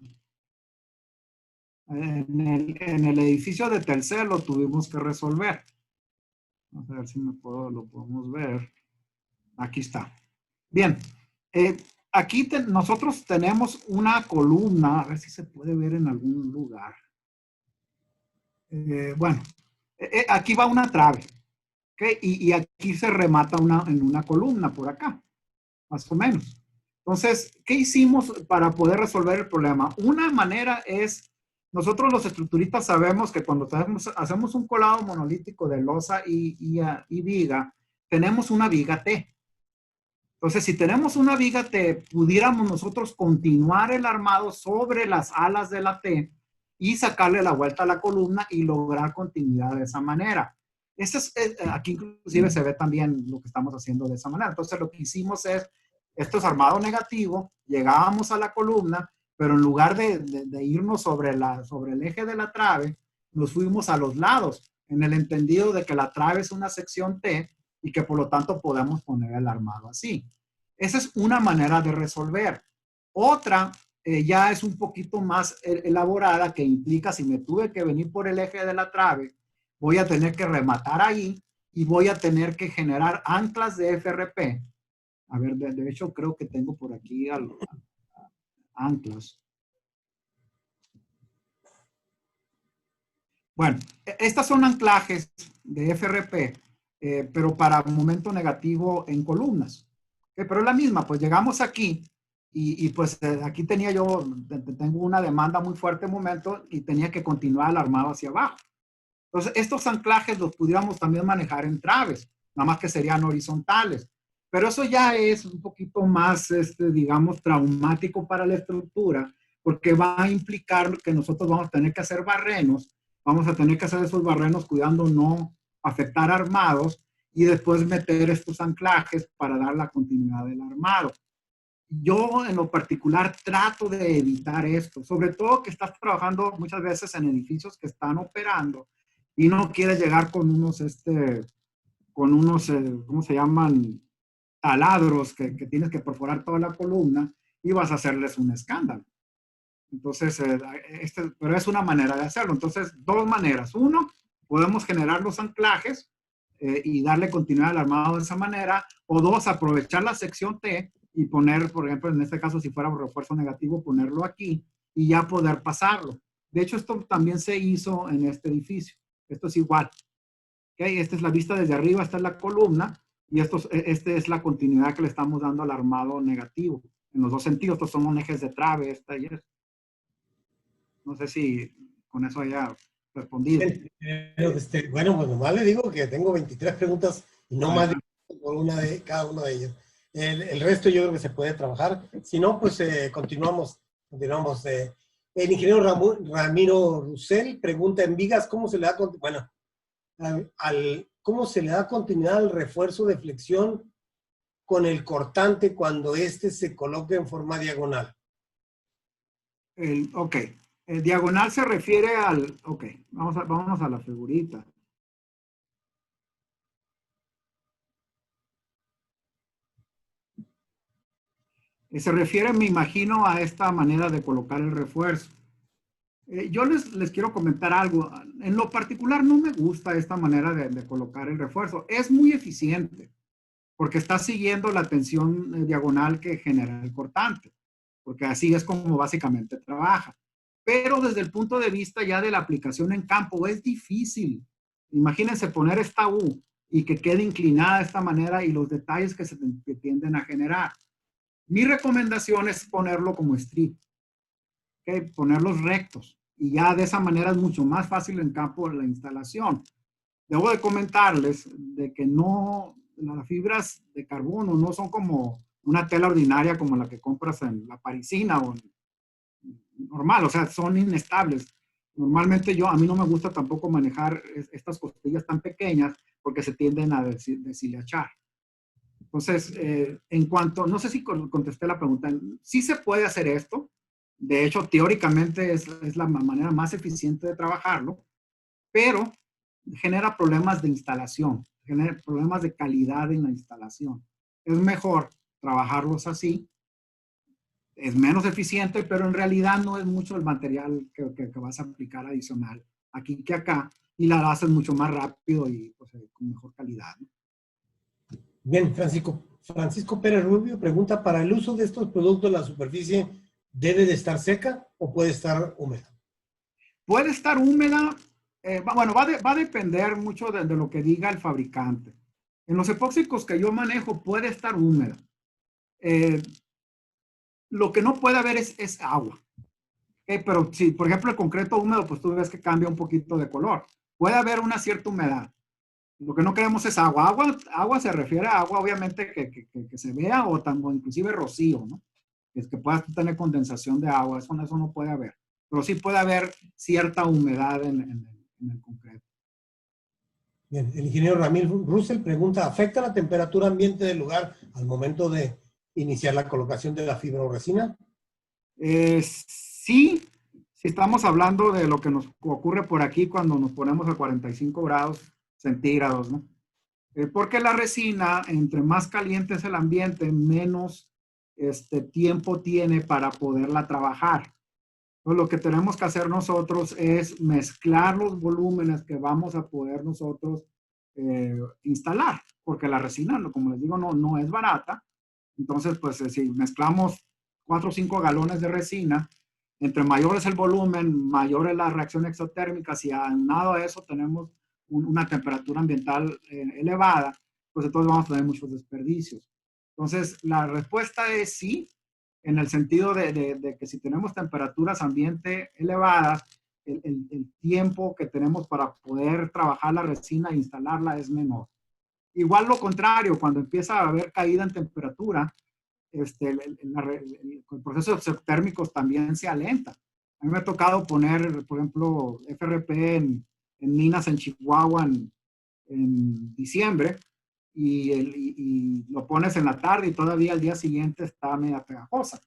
S2: En el edificio de Telcel lo tuvimos que resolver. Vamos a ver si lo podemos ver. Aquí está. Bien. Aquí nosotros tenemos una columna. A ver si se puede ver en algún lugar. Bueno. Aquí va una trave. ¿Okay? Y aquí se remata en una columna por acá. Más o menos. Entonces, ¿qué hicimos para poder resolver el problema? Una manera es nosotros los estructuristas sabemos que cuando hacemos un colado monolítico de losa y viga, tenemos una viga T. Entonces, si tenemos una viga T, pudiéramos nosotros continuar el armado sobre las alas de la T y sacarle la vuelta a la columna y lograr continuidad de esa manera. Aquí inclusive se ve también lo que estamos haciendo de esa manera. Entonces, lo que hicimos es, esto es armado negativo, llegábamos a la columna, pero en lugar de irnos sobre el eje de la trave, nos fuimos a los lados, en el entendido de que la trave es una sección T y que por lo tanto podemos poner el armado así. Esa es una manera de resolver. Otra ya es un poquito más elaborada, que implica, si me tuve que venir por el eje de la trave, voy a tener que rematar ahí y voy a tener que generar anclas de FRP. A ver, de hecho creo que tengo por aquí anclas. Bueno, estas son anclajes de FRP, pero para momento negativo en columnas. Pero es la misma, pues llegamos aquí y pues aquí tengo una demanda muy fuerte en momento y tenía que continuar el armado hacia abajo. Entonces, estos anclajes los pudiéramos también manejar en traves, nada más que serían horizontales. Pero eso ya es un poquito más, digamos, traumático para la estructura, porque va a implicar que nosotros vamos a tener que hacer barrenos, vamos a tener que hacer esos barrenos cuidando no afectar armados y después meter estos anclajes para dar la continuidad del armado. Yo en lo particular trato de evitar esto, sobre todo que estás trabajando muchas veces en edificios que están operando y no quieres llegar con unos, ¿cómo se llaman? Taladros que tienes que perforar toda la columna y vas a hacerles un escándalo. Entonces, pero es una manera de hacerlo. Entonces, dos maneras. Uno, podemos generar los anclajes y darle continuidad al armado de esa manera. O dos, aprovechar la sección T y poner, por ejemplo, en este caso, si fuera un refuerzo negativo, ponerlo aquí y ya poder pasarlo. De hecho, esto también se hizo en este edificio. Esto es igual. ¿Okay? Esta es la vista desde arriba, esta es la columna y esta es la continuidad que le estamos dando al armado negativo. En los dos sentidos, estos son ejes de trave, esta y esta. No sé si con eso haya respondido.
S1: Bueno, pues nomás le digo que tengo 23 preguntas y no más por una de cada una de ellas. El resto yo creo que se puede trabajar. Si no, pues continuamos. El ingeniero Ramiro Rusell pregunta en vigas, ¿cómo se le da cómo se le da continuidad al refuerzo de flexión con el cortante cuando se coloca en forma diagonal?
S2: Ok. El diagonal se refiere al... Ok, vámonos a la figurita. Se refiere, me imagino, a esta manera de colocar el refuerzo. Yo les quiero comentar algo. En lo particular no me gusta esta manera de colocar el refuerzo. Es muy eficiente porque está siguiendo la tensión diagonal que genera el cortante, porque así es como básicamente trabaja. Pero desde el punto de vista ya de la aplicación en campo es difícil. Imagínense poner esta U y que quede inclinada de esta manera y los detalles que tienden a generar. Mi recomendación es ponerlo como strip, ¿okay? Ponerlos rectos y ya de esa manera es mucho más fácil en campo la instalación. Debo de comentarles de que las fibras de carbono no son como una tela ordinaria como la que compras en la parisina o normal, o sea, son inestables. Normalmente a mí no me gusta tampoco manejar estas costillas tan pequeñas porque se tienden a deshilachar. Entonces, en cuanto, no sé si contesté la pregunta, sí se puede hacer esto. De hecho, teóricamente es la manera más eficiente de trabajarlo, pero genera problemas de instalación, genera problemas de calidad en la instalación. Es mejor trabajarlos así. Es menos eficiente, pero en realidad no es mucho el material que vas a aplicar adicional aquí que acá, y la haces mucho más rápido y pues, con mejor calidad, ¿no?
S1: Bien, Francisco Pérez Rubio pregunta, ¿para el uso de estos productos la superficie debe de estar seca o puede estar húmeda?
S2: Puede estar húmeda, bueno, va a depender mucho de lo que diga el fabricante. En los epóxicos que yo manejo puede estar húmeda. Lo que no puede haber es agua. Pero si, por ejemplo, el concreto húmedo, pues tú ves que cambia un poquito de color. Puede haber una cierta humedad. Lo que no queremos es agua. Agua se refiere a agua, obviamente, que se vea o inclusive rocío, ¿no? Es que puedas tener condensación de agua. Eso no puede haber. Pero sí puede haber cierta humedad en el concreto.
S1: Bien, el ingeniero Ramil Russell pregunta, ¿afecta la temperatura ambiente del lugar al momento de iniciar la colocación de la fibra o resina?
S2: Sí, si estamos hablando de lo que nos ocurre por aquí cuando nos ponemos a 45 grados centígrados, ¿no? Porque la resina, entre más caliente es el ambiente, menos tiempo tiene para poderla trabajar. Entonces, lo que tenemos que hacer nosotros es mezclar los volúmenes que vamos a poder nosotros instalar, porque la resina, como les digo, no es barata. Entonces, pues si mezclamos 4 o 5 galones de resina, entre mayor es el volumen, mayor es la reacción exotérmica. Si aunado a eso tenemos una temperatura ambiental elevada, pues entonces vamos a tener muchos desperdicios. Entonces, la respuesta es sí, en el sentido de que si tenemos temperaturas ambiente elevadas, el tiempo que tenemos para poder trabajar la resina e instalarla es menor. Igual lo contrario, cuando empieza a haber caída en temperatura, el proceso exotérmico también se alenta. A mí me ha tocado poner, por ejemplo, FRP en minas en Chihuahua en diciembre y lo pones en la tarde y todavía al día siguiente está media pegajosa,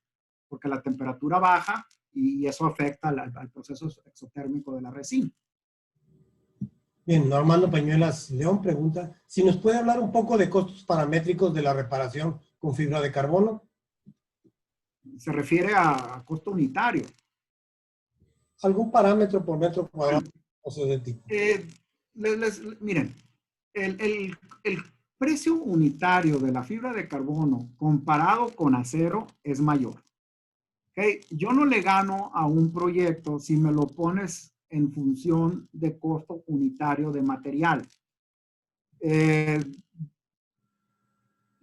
S2: porque la temperatura baja y eso afecta al proceso exotérmico de la resina.
S1: Bien, Armando Peñuelas León pregunta, si nos puede hablar un poco de costos paramétricos de la reparación con fibra de carbono.
S2: Se refiere a costo unitario.
S1: ¿Algún parámetro por metro cuadrado? O sea, de tipo.
S2: Miren, el precio unitario de la fibra de carbono comparado con acero es mayor. ¿Okay? Yo no le gano a un proyecto si me lo pones en función de costo unitario de material.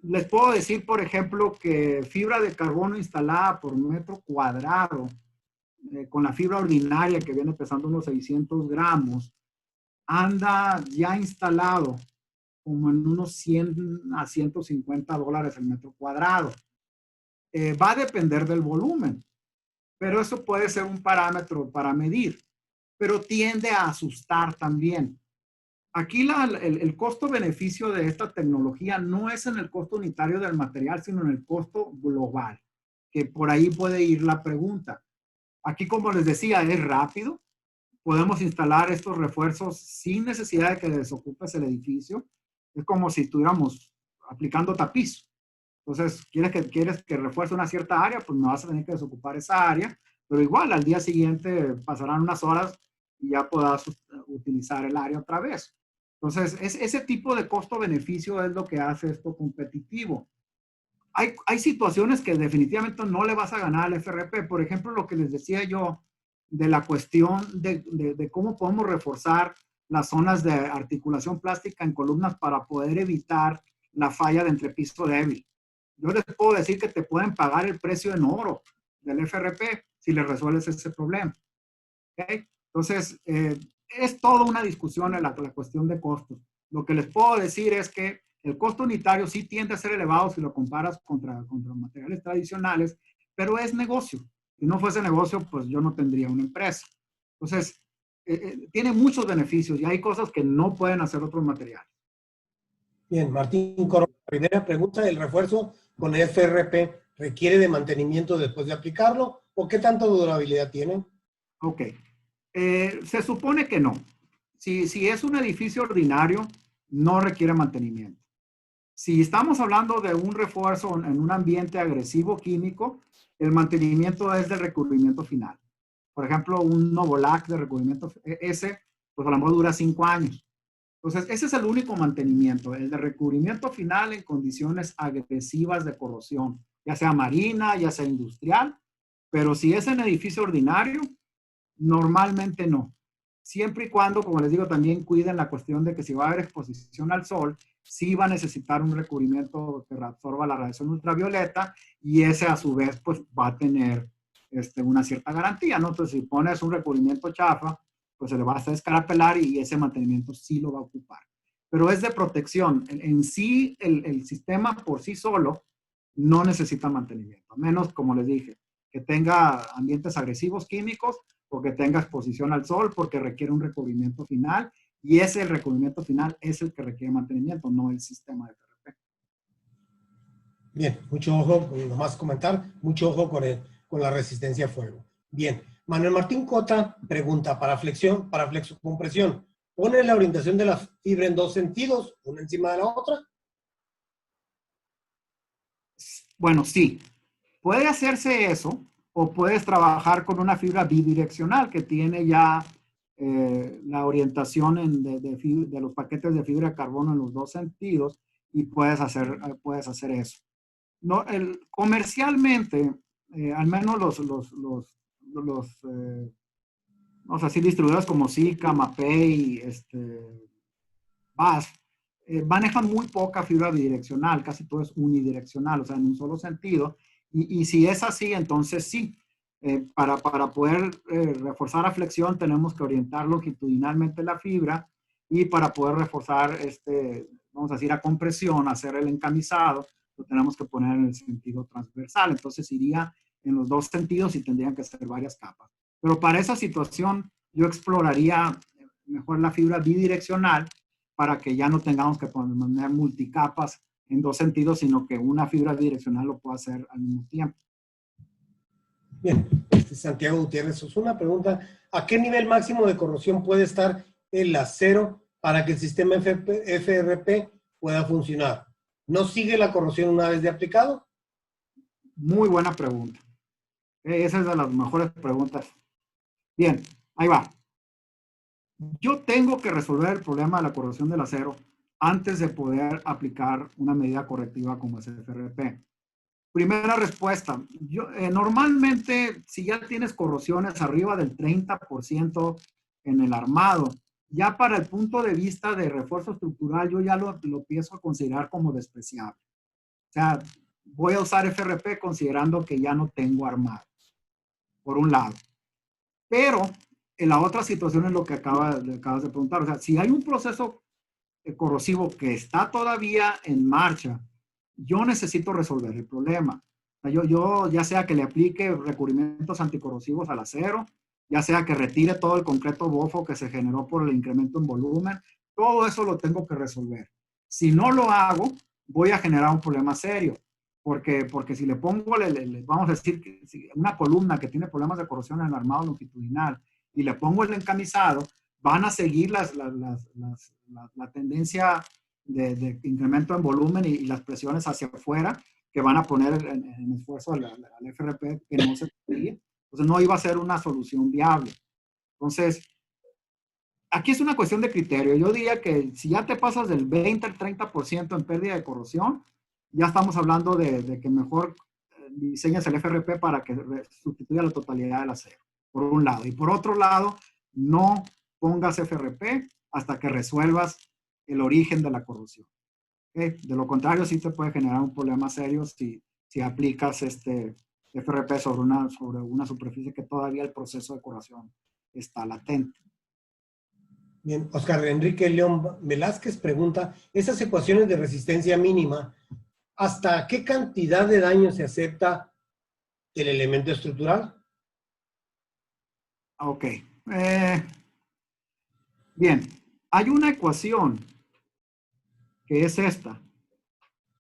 S2: Les puedo decir, por ejemplo, que fibra de carbono instalada por metro cuadrado, con la fibra ordinaria que viene pesando unos 600 gramos, anda ya instalado como en unos 100 a 150 dólares el metro cuadrado. Va a depender del volumen, pero eso puede ser un parámetro para medir, pero tiende a asustar también. Aquí el costo-beneficio de esta tecnología no es en el costo unitario del material, sino en el costo global, que por ahí puede ir la pregunta. Aquí, como les decía, es rápido. Podemos instalar estos refuerzos sin necesidad de que desocupes el edificio. Es como si estuviéramos aplicando tapiz. Entonces, quieres que refuerce una cierta área, pues no vas a tener que desocupar esa área, pero igual al día siguiente pasarán unas horas y ya podrás utilizar el área otra vez. Entonces, ese tipo de costo-beneficio es lo que hace esto competitivo. Hay situaciones que definitivamente no le vas a ganar al FRP. Por ejemplo, lo que les decía yo de la cuestión de cómo podemos reforzar las zonas de articulación plástica en columnas para poder evitar la falla de entrepiso débil. Yo les puedo decir que te pueden pagar el precio en oro del FRP si le resuelves ese problema. ¿Okay? Entonces, es toda una discusión en la cuestión de costos. Lo que les puedo decir es que el costo unitario sí tiende a ser elevado si lo comparas contra materiales tradicionales, pero es negocio. Si no fuese negocio, pues yo no tendría una empresa. Entonces, tiene muchos beneficios y hay cosas que no pueden hacer otros materiales.
S1: Bien, Martín Corona, primera pregunta, ¿el refuerzo con FRP requiere de mantenimiento después de aplicarlo o qué tanta durabilidad tiene?
S2: Ok. Se supone que no. Si es un edificio ordinario, no requiere mantenimiento. Si estamos hablando de un refuerzo en un ambiente agresivo químico, el mantenimiento es del recubrimiento final. Por ejemplo, un Novolac de recubrimiento ese, pues a lo mejor dura 5 años. Entonces, ese es el único mantenimiento, el de recubrimiento final en condiciones agresivas de corrosión, ya sea marina, ya sea industrial, pero si es en edificio ordinario, normalmente no. Siempre y cuando, como les digo, también cuiden la cuestión de que si va a haber exposición al sol, sí va a necesitar un recubrimiento que absorba la radiación ultravioleta y ese a su vez pues va a tener una cierta garantía, ¿no? Entonces, si pones un recubrimiento chafa, pues se le va a descarapelar y ese mantenimiento sí lo va a ocupar. Pero es de protección. En sí, el sistema por sí solo no necesita mantenimiento, a menos, como les dije, que tenga ambientes agresivos químicos o que tenga exposición al sol porque requiere un recubrimiento final y el recubrimiento final es el que requiere mantenimiento, no el sistema de FRP.
S1: Bien, mucho ojo, nomás comentar, mucho ojo con la resistencia a fuego. Bien, Manuel Martín Cota pregunta, para flexocompresión, ¿pone la orientación de la fibra en dos sentidos, una encima de la otra?
S2: Bueno, sí. Puede hacerse eso, o puedes trabajar con una fibra bidireccional que tiene ya la orientación de los paquetes de fibra de carbono en los dos sentidos y puedes hacer eso. No, comercialmente, al menos vamos a decir, distribuidores como Sika, Mapei, BASF, manejan muy poca fibra bidireccional, casi todo es unidireccional, o sea, en un solo sentido. Y si es así, entonces sí. Para poder reforzar la flexión tenemos que orientar longitudinalmente la fibra y para poder reforzar, vamos a decir, a compresión, hacer el encamisado, lo tenemos que poner en el sentido transversal. Entonces iría en los dos sentidos y tendrían que ser varias capas. Pero para esa situación yo exploraría mejor la fibra bidireccional para que ya no tengamos que poner multicapas en dos sentidos, sino que una fibra bidireccional lo pueda hacer al mismo tiempo.
S1: Bien, Santiago Gutiérrez Osuna pregunta, ¿a qué nivel máximo de corrosión puede estar el acero para que el sistema FRP pueda funcionar? ¿No sigue la corrosión una vez de aplicado?
S2: Muy buena pregunta. Esa es de las mejores preguntas. Bien, ahí va. Yo tengo que resolver el problema de la corrosión del acero antes de poder aplicar una medida correctiva como es el FRP. Primera respuesta. Normalmente, si ya tienes corrosiones arriba del 30% en el armado, ya para el punto de vista de refuerzo estructural, yo ya lo empiezo a considerar como despreciable. O sea, voy a usar FRP considerando que ya no tengo armado, por un lado. Pero en la otra situación es lo que acabas de preguntar. O sea, si hay un proceso corrosivo que está todavía en marcha, yo necesito resolver el problema. O sea, yo ya sea que le aplique recubrimientos anticorrosivos al acero, ya sea que retire todo el concreto bofo que se generó por el incremento en volumen, todo eso lo tengo que resolver. Si no lo hago, voy a generar un problema serio. Porque si le pongo, vamos a decir, una columna que tiene problemas de corrosión en el armado longitudinal y le pongo el encamisado, van a seguir la tendencia de incremento en volumen y las presiones hacia afuera que van a poner en esfuerzo al FRP que no se podía. Entonces no iba a ser una solución viable. Entonces, aquí es una cuestión de criterio. Yo diría que si ya te pasas del 20 al 30% en pérdida de corrosión, ya estamos hablando de que mejor diseñas el FRP para que sustituya la totalidad del acero, por un lado. Y por otro lado, no pongas FRP hasta que resuelvas el origen de la corrosión. ¿Okay? De lo contrario, sí te puede generar un problema serio si aplicas FRP sobre una superficie que todavía el proceso de corrosión está latente.
S1: Bien, Oscar Enrique León Velázquez pregunta, esas ecuaciones de resistencia mínima, ¿hasta qué cantidad de daño se acepta el elemento estructural?
S2: Ok. Bien, hay una ecuación que es esta.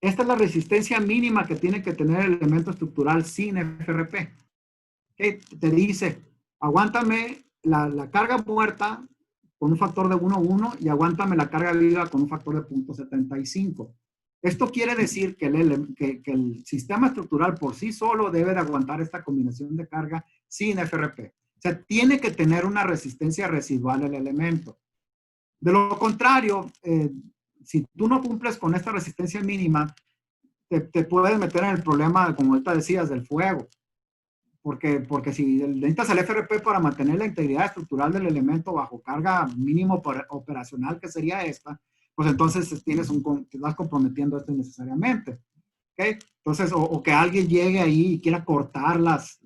S2: Esta es la resistencia mínima que tiene que tener el elemento estructural sin FRP. ¿Okay? Te dice, aguántame la carga muerta con un factor de 1,1 y aguántame la carga viva con un factor de 0.75. Esto quiere decir que el sistema estructural por sí solo debe de aguantar esta combinación de carga sin FRP. O sea, tiene que tener una resistencia residual el elemento. De lo contrario, si tú no cumples con esta resistencia mínima, te puedes meter en el problema, como ahorita decías, del fuego. Porque si necesitas el FRP para mantener la integridad estructural del elemento bajo carga mínimo operacional, que sería esta, pues entonces te vas comprometiendo esto innecesariamente. ¿ok? Entonces, o que alguien llegue ahí y quiera cortar las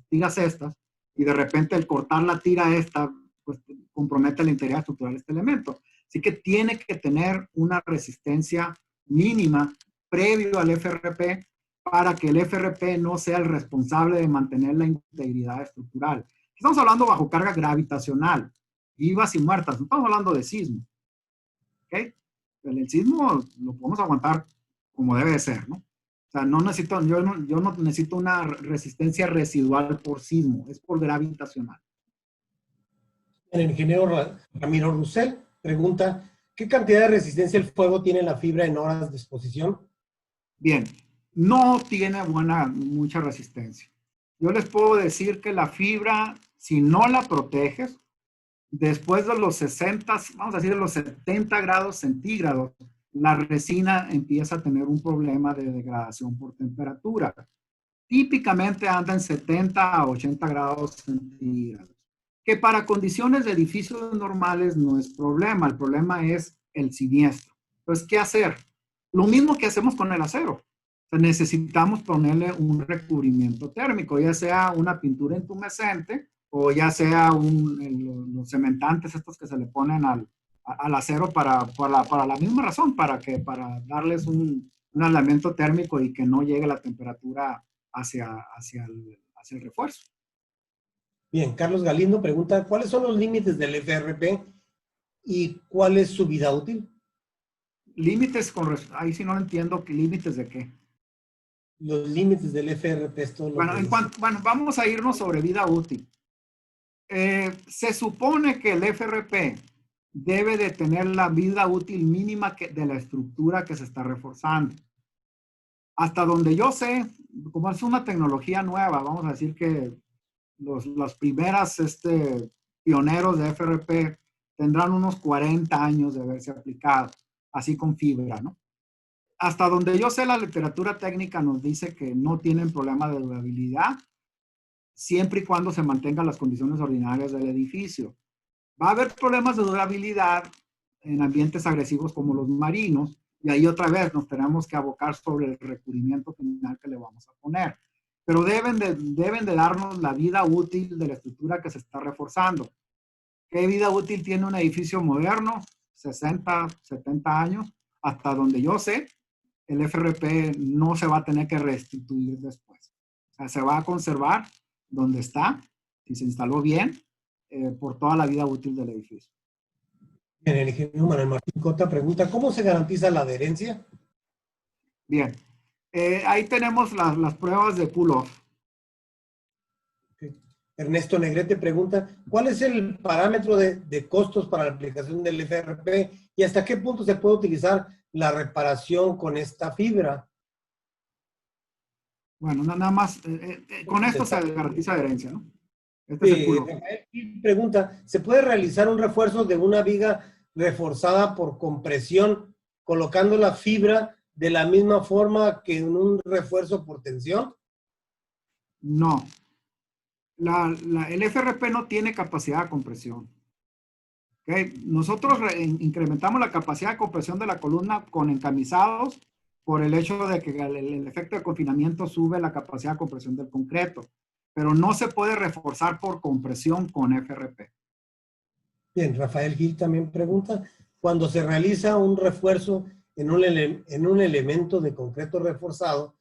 S2: tiras estas, y de repente el cortar la tira esta, pues compromete la integridad estructural de este elemento. Así que tiene que tener una resistencia mínima previo al FRP para que el FRP no sea el responsable de mantener la integridad estructural. Estamos hablando bajo carga gravitacional, vivas y muertas, no estamos hablando de sismo. ¿Ok? El sismo lo podemos aguantar como debe de ser, ¿no? O sea, yo no necesito una resistencia residual por sismo, es por gravitacional.
S1: El ingeniero Ramiro Roussel pregunta, ¿qué cantidad de resistencia el fuego tiene la fibra en horas de exposición?
S2: Bien, no tiene mucha resistencia. Yo les puedo decir que la fibra, si no la proteges, después de los 60, vamos a decir de los 70 grados centígrados, la resina empieza a tener un problema de degradación por temperatura. Típicamente anda en 70 a 80 grados centígrados, que para condiciones de edificios normales no es problema. El problema es el siniestro. Entonces, ¿qué hacer? Lo mismo que hacemos con el acero. O sea, necesitamos ponerle un recubrimiento térmico, ya sea una pintura intumescente o ya sea los cementantes estos que se le ponen al acero para la misma razón, para darles un aislamiento térmico y que no llegue la temperatura hacia el refuerzo.
S1: Bien, Carlos Galindo pregunta, ¿cuáles son los límites del FRP y cuál es su vida útil?
S2: Límites ahí sí no entiendo, ¿límites de qué?
S1: Los límites del FRP es todo lo
S2: bueno, vamos a irnos sobre vida útil. Se supone que el FRP debe de tener la vida útil mínima de la estructura que se está reforzando. Hasta donde yo sé, como es una tecnología nueva, vamos a decir que los primeras pioneros de FRP tendrán unos 40 años de haberse aplicado, así con fibra, ¿no? Hasta donde yo sé, la literatura técnica nos dice que no tienen problema de durabilidad, siempre y cuando se mantengan las condiciones ordinarias del edificio. Va a haber problemas de durabilidad en ambientes agresivos como los marinos, y ahí otra vez nos tenemos que abocar sobre el recubrimiento final que le vamos a poner. Pero deben de darnos la vida útil de la estructura que se está reforzando. ¿Qué vida útil tiene un edificio moderno? 60, 70 años. Hasta donde yo sé, el FRP no se va a tener que restituir después. O sea, se va a conservar donde está, si se instaló bien, por toda la vida útil del edificio.
S1: Bien, el ingeniero Manuel Martín Cota pregunta, ¿cómo se garantiza la adherencia?
S2: Bien, ahí tenemos las pruebas de pull-off.
S1: Okay. Ernesto Negrete pregunta, ¿cuál es el parámetro de costos para la aplicación del FRP y hasta qué punto se puede utilizar la reparación con esta fibra?
S2: Bueno, nada más, con esto se garantiza adherencia, ¿no?
S1: Pregunta, ¿se puede realizar un refuerzo de una viga reforzada por compresión colocando la fibra de la misma forma que en un refuerzo por tensión?
S2: No. El FRP no tiene capacidad de compresión. ¿Okay? Nosotros incrementamos la capacidad de compresión de la columna con encamisados por el hecho de que el efecto de confinamiento sube la capacidad de compresión del concreto. Pero no se puede reforzar por compresión con FRP.
S1: Bien, Rafael Gil también pregunta, cuando se realiza un refuerzo en un elemento de concreto reforzado,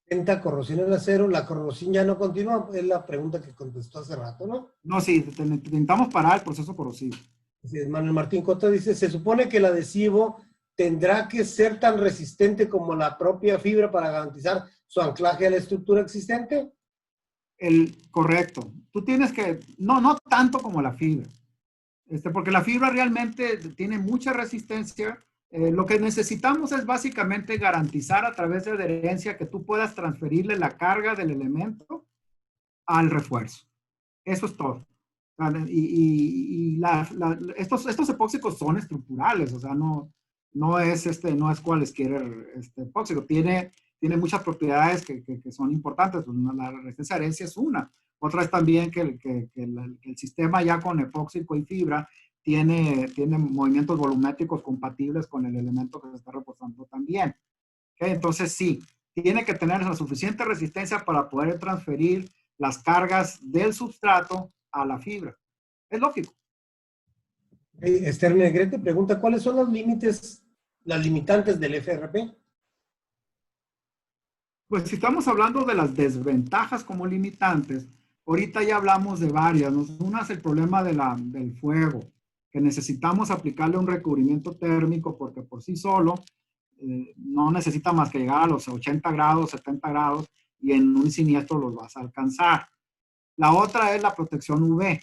S1: ¿presenta corrosión en acero? ¿La corrosión ya no continúa? Es la pregunta que contestó hace rato, ¿no?
S2: No, sí, intentamos parar el proceso corrosivo.
S1: Así es, Manuel Martín Cota dice, se supone que el adhesivo tendrá que ser tan resistente como la propia fibra para garantizar su anclaje a la estructura existente.
S2: Correcto. Tú tienes que, no tanto como la fibra, porque la fibra realmente tiene mucha resistencia. Lo que necesitamos es básicamente garantizar a través de adherencia que tú puedas transferirle la carga del elemento al refuerzo. Eso es todo. Y estos epóxicos son estructurales, o sea, no es cualquier epóxico. Tiene muchas propiedades que son importantes. La resistencia a adherencia es una. Otra es también que el sistema ya con epóxico y fibra tiene movimientos volumétricos compatibles con el elemento que se está reforzando también. Entonces sí, tiene que tener la suficiente resistencia para poder transferir las cargas del substrato a la fibra. Es lógico.
S1: Esther Negrete pregunta, ¿cuáles son los límites, las limitantes del FRP?
S2: Pues si estamos hablando de las desventajas como limitantes, ahorita ya hablamos de varias, ¿no? Una es el problema del fuego, que necesitamos aplicarle un recubrimiento térmico porque por sí solo no necesita más que llegar a los 80 grados, 70 grados y en un siniestro los vas a alcanzar. La otra es la protección UV.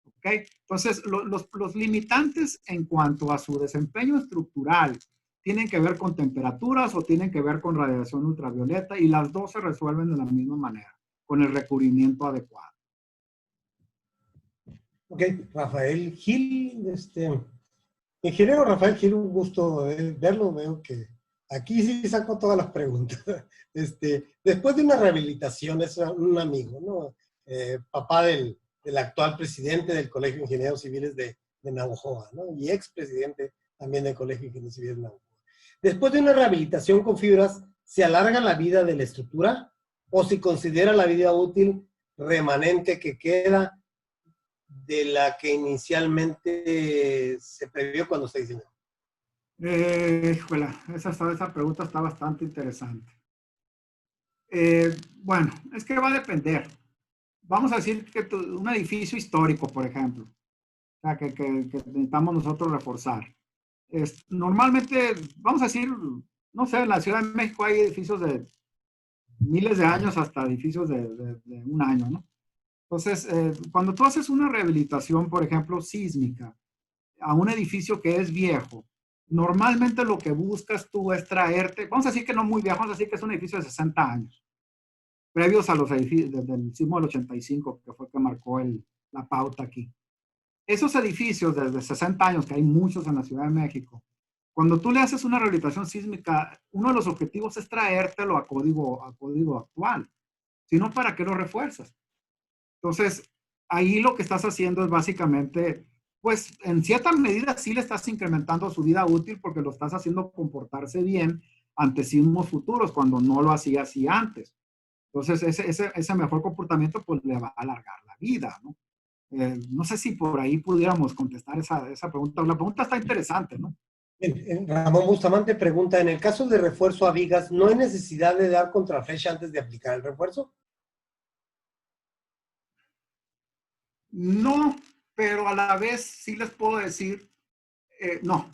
S2: ¿Ok? Entonces, los limitantes en cuanto a su desempeño estructural tienen que ver con temperaturas o tienen que ver con radiación ultravioleta y las dos se resuelven de la misma manera, con el recubrimiento adecuado.
S1: Ok, Rafael Gil, ingeniero Rafael Gil, un gusto verlo, veo que aquí sí sacó todas las preguntas. Después de una rehabilitación, es un amigo, ¿no? Papá del actual presidente del Colegio de Ingenieros Civiles de Navojoa, ¿no? Y expresidente también del Colegio de Ingenieros Civiles de Navojoa. Después de una rehabilitación con fibras, ¿se alarga la vida de la estructura? ¿O se considera la vida útil remanente que queda de la que inicialmente se previó cuando se diseñó?
S2: Esa pregunta está bastante interesante. Bueno, es que va a depender. Vamos a decir que un edificio histórico, por ejemplo, o sea, que necesitamos nosotros reforzar. Normalmente, vamos a decir, no sé, en la Ciudad de México hay edificios de miles de años hasta edificios de un año, ¿no? Entonces, cuando tú haces una rehabilitación, por ejemplo, sísmica, a un edificio que es viejo, normalmente lo que buscas tú es traerte, vamos a decir que no muy viejo, vamos a decir que es un edificio de 60 años, previos a los edificios del sismo del 85, que fue el que marcó la pauta aquí. Esos edificios desde 60 años, que hay muchos en la Ciudad de México, cuando tú le haces una rehabilitación sísmica, uno de los objetivos es traértelo a código actual. Si no, ¿para qué lo refuerzas? Entonces, ahí lo que estás haciendo es básicamente, pues en cierta medida sí le estás incrementando su vida útil porque lo estás haciendo comportarse bien ante sismos futuros cuando no lo hacía así antes. Entonces, ese mejor comportamiento pues le va a alargar la vida, ¿no? No sé si por ahí pudiéramos contestar esa pregunta. La pregunta está interesante, ¿no?
S1: Ramón Bustamante pregunta, en el caso de refuerzo a vigas, ¿no hay necesidad de dar contraflecha antes de aplicar el refuerzo?
S2: No, pero a la vez sí les puedo decir, no,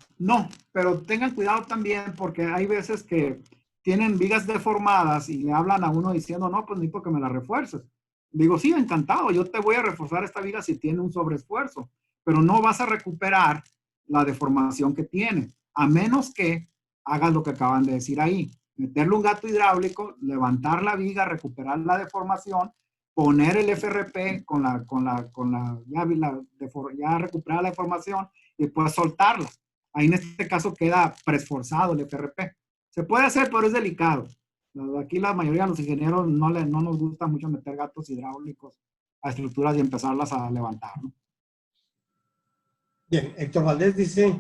S2: pero tengan cuidado también porque hay veces que tienen vigas deformadas y le hablan a uno diciendo, no, pues necesito que me la refuerces. Digo, sí, encantado, yo te voy a reforzar esta viga si tiene un sobreesfuerzo, pero no vas a recuperar la deformación que tiene, a menos que hagas lo que acaban de decir ahí, meterle un gato hidráulico, levantar la viga, recuperar la deformación, poner el FRP ya recuperar la deformación y después soltarla. Ahí en este caso queda preesforzado el FRP. Se puede hacer, pero es delicado. Aquí la mayoría de los ingenieros no nos gusta mucho meter gatos hidráulicos a estructuras y empezarlas a levantar, ¿no?
S1: Bien, Héctor Valdés dice,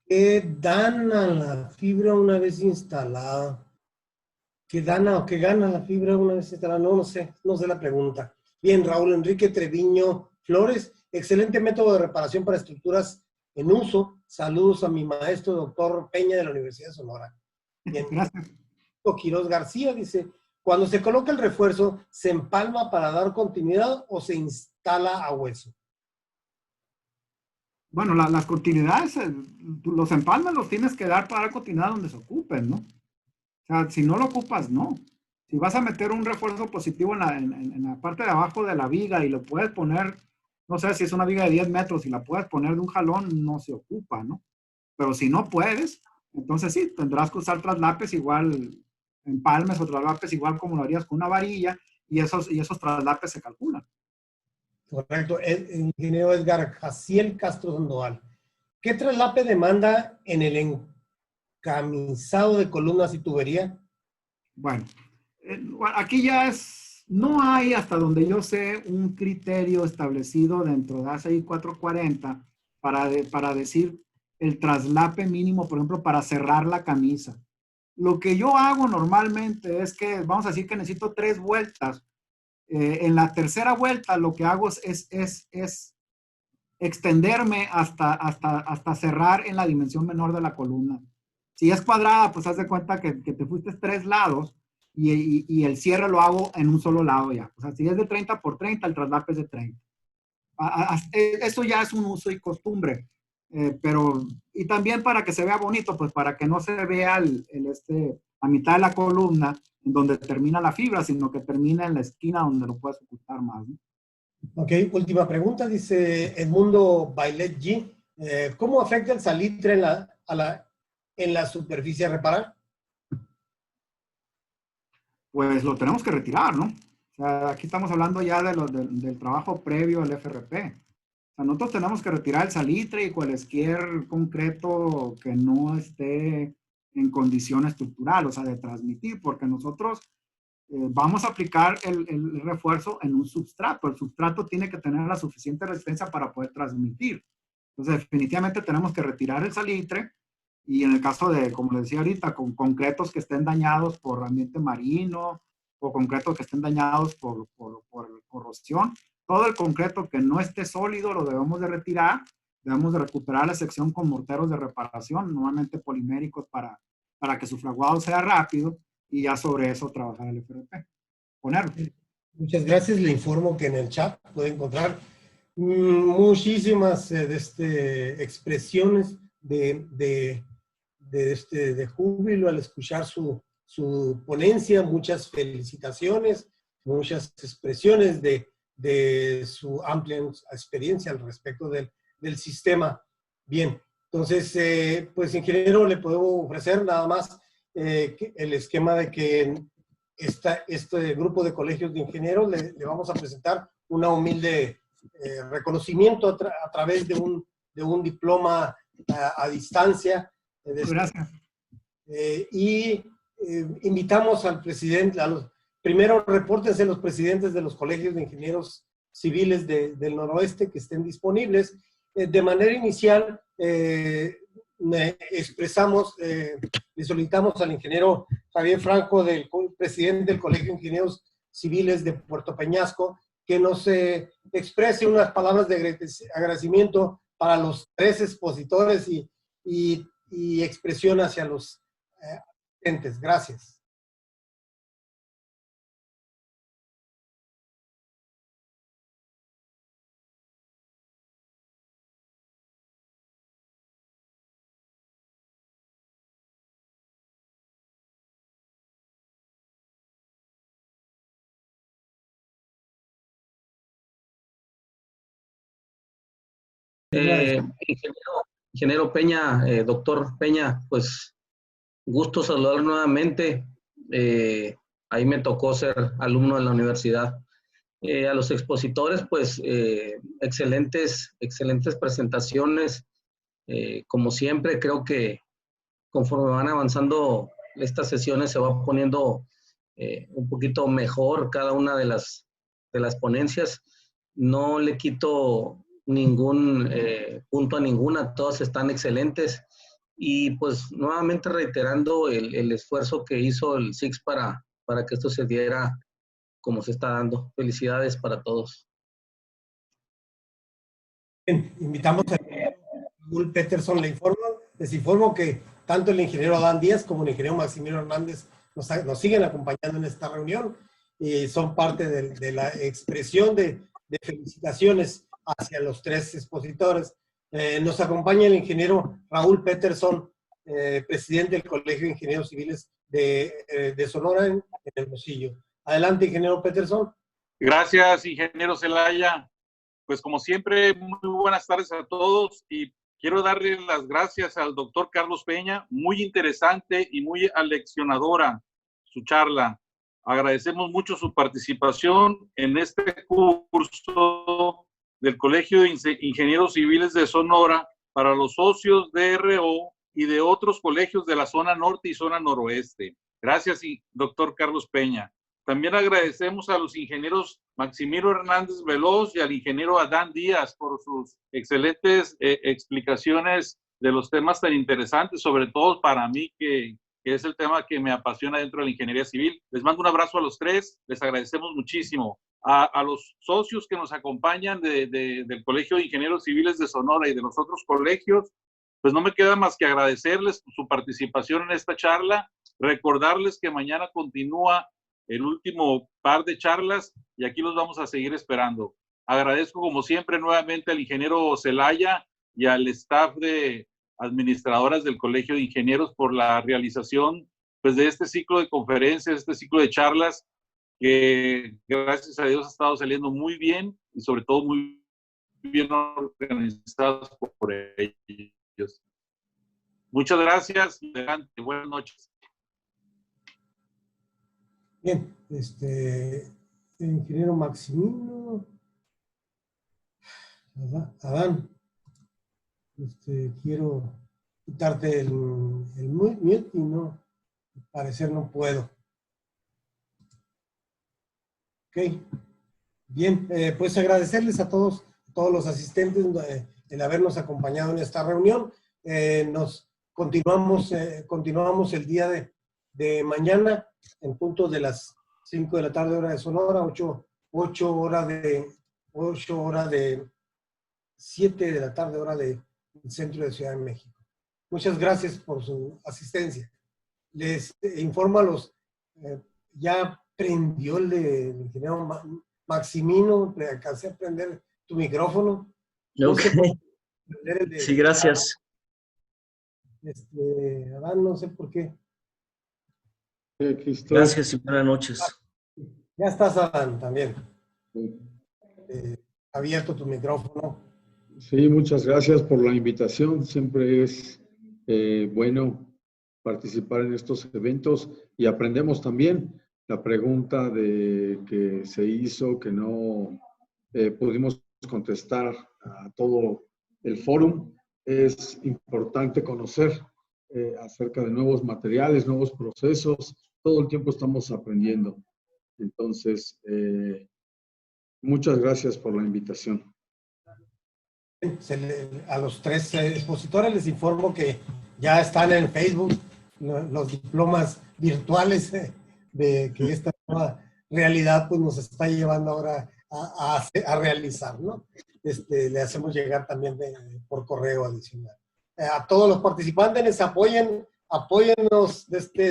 S1: ¿qué dan a la fibra una vez instalada? ¿Qué gana o qué gana la fibra una vez instalada? No sé la pregunta. Bien, Raúl Enrique Treviño Flores, excelente método de reparación para estructuras en uso. Saludos a mi maestro, doctor Peña, de la Universidad de Sonora. Bien,
S2: gracias.
S1: Quiroz García dice, cuando se coloca el refuerzo, ¿se empalma para dar continuidad o se instala a hueso?
S2: Bueno, las continuidades, los empalmes los tienes que dar para dar continuidad donde se ocupen, ¿no? O sea, si no lo ocupas, no. Si vas a meter un refuerzo positivo en la parte de abajo de la viga y lo puedes poner, no sé si es una viga de 10 metros y la puedes poner de un jalón, no se ocupa, ¿no? Pero si no puedes, entonces sí, tendrás que usar traslapes igual, empalmes o traslapes igual como lo harías con una varilla y esos traslapes se calculan.
S1: Correcto. El ingeniero Edgar Jaciel Castro Sandoval. ¿Qué traslape demanda en el encamisado de columnas y tubería?
S2: Bueno, aquí ya no hay hasta donde yo sé un criterio establecido dentro de ACI 440 para decir el traslape mínimo, por ejemplo, para cerrar la camisa. Lo que yo hago normalmente es que, vamos a decir que necesito 3 vueltas. En la tercera vuelta lo que hago es extenderme hasta cerrar en la dimensión menor de la columna. Si es cuadrada, pues haz de cuenta que te fuiste 3 lados y el cierre lo hago en un solo lado ya. O sea, si es de 30 por 30, el traslape es de 30. Eso ya es un uso y costumbre. Pero, y también para que se vea bonito, pues para que no se vea a mitad de la columna en donde termina la fibra, sino que termina en la esquina donde lo puedes ocultar más, ¿no?
S1: Ok, última pregunta, dice Edmundo Bailet G. ¿Cómo afecta el salitre en la superficie a reparar?
S2: Pues lo tenemos que retirar, ¿no? O sea, aquí estamos hablando ya del trabajo previo al FRP. O sea, nosotros tenemos que retirar el salitre y cualquier concreto que no esté en condición estructural, o sea, de transmitir, porque nosotros vamos a aplicar el refuerzo en un substrato. El substrato tiene que tener la suficiente resistencia para poder transmitir. Entonces, definitivamente tenemos que retirar el salitre y en el caso de, como les decía ahorita, con concretos que estén dañados por ambiente marino o concretos que estén dañados por corrosión, todo el concreto que no esté sólido lo debemos de retirar. Debemos de recuperar la sección con morteros de reparación, normalmente poliméricos para que su fraguado sea rápido y ya sobre eso trabajar el FRP. Ponerlo.
S1: Muchas gracias. Le informo que en el chat puede encontrar muchísimas expresiones de júbilo al escuchar su ponencia, muchas felicitaciones, muchas expresiones de su amplia experiencia al respecto del sistema. Bien, entonces, pues ingeniero, le puedo ofrecer nada más el esquema de que este grupo de colegios de ingenieros le vamos a presentar una humilde reconocimiento a través de un diploma a distancia.
S2: Gracias.
S1: Invitamos al presidente, primero repórtense los presidentes de los colegios de ingenieros civiles del noroeste que estén disponibles. De manera inicial, le solicitamos al ingeniero Javier Franco, presidente del Colegio de Ingenieros Civiles de Puerto Peñasco, que nos exprese unas palabras de agradecimiento para los 3 expositores y expresión hacia los asistentes. Gracias.
S5: Ingeniero Peña, doctor Peña, pues gusto saludar nuevamente. Ahí me tocó ser alumno de la universidad. A los expositores, pues excelentes presentaciones. Como siempre, creo que conforme van avanzando estas sesiones se va poniendo un poquito mejor cada una de las ponencias. No le quito ningún punto a ninguna, todas están excelentes. Y pues nuevamente reiterando el esfuerzo que hizo el SIX para que esto se diera como se está dando. Felicidades para todos.
S1: Bien, invitamos a Raúl Peterson. Les informo que tanto el ingeniero Adán Díaz como el ingeniero Maximiliano Hernández nos siguen acompañando en esta reunión y son parte de la expresión de felicitaciones hacia los 3 expositores. Nos acompaña el ingeniero Raúl Peterson, presidente del Colegio de Ingenieros Civiles de Sonora en Hermosillo. Adelante, ingeniero Peterson.
S6: Gracias, ingeniero Zelaya. Pues como siempre, muy buenas tardes a todos y quiero darle las gracias al doctor Carlos Peña. Muy interesante y muy aleccionadora su charla. Agradecemos mucho su participación en este curso del Colegio de Ingenieros Civiles de Sonora para los socios de RO y de otros colegios de la zona norte y zona noroeste. Gracias, doctor Carlos Peña. También agradecemos a los ingenieros Maximiliano Hernández Veloz y al ingeniero Adán Díaz por sus excelentes explicaciones de los temas tan interesantes, sobre todo para mí, que es el tema que me apasiona dentro de la ingeniería civil. Les mando un abrazo a los tres, les agradecemos muchísimo. A los socios que nos acompañan del Colegio de Ingenieros Civiles de Sonora y de los otros colegios, pues no me queda más que agradecerles su participación en esta charla, recordarles que mañana continúa el último par de charlas y aquí los vamos a seguir esperando. Agradezco como siempre nuevamente al ingeniero Zelaya y al staff de administradoras del Colegio de Ingenieros por la realización pues, de este ciclo de conferencias, este ciclo de charlas que gracias a Dios ha estado saliendo muy bien y sobre todo muy bien organizados por ellos. Muchas gracias y adelante. Buenas noches.
S1: Bien, el ingeniero Maximino, Adán, quiero quitarte el mute y no, al parecer no puedo. Ok, bien, pues agradecerles a todos los asistentes el habernos acompañado en esta reunión. Continuamos el día de mañana en punto de las 5 de la tarde hora de Sonora, 8 horas de 7 de la tarde hora del centro de Ciudad de México. Muchas gracias por su asistencia. Les informo a los, ya prendió el ingeniero Maximino, alcancé a prender tu micrófono. No sé por qué prender el de,
S7: sí, gracias.
S1: Adán, no sé por qué.
S3: Aquí estoy.
S7: Gracias y buenas noches.
S1: Ya estás, Adán, también. Abierto tu micrófono.
S3: Sí, muchas gracias por la invitación. Siempre es bueno participar en estos eventos y aprendemos también. La pregunta que se hizo, que no pudimos contestar a todo el fórum, es importante conocer acerca de nuevos materiales, nuevos procesos. Todo el tiempo estamos aprendiendo. Entonces, muchas gracias por la invitación.
S1: A los tres expositores les informo que ya están en Facebook los diplomas virtuales de que esta nueva realidad pues, nos está llevando ahora a realizar, ¿no? Le hacemos llegar también por correo adicional. A todos los participantes, apóyennos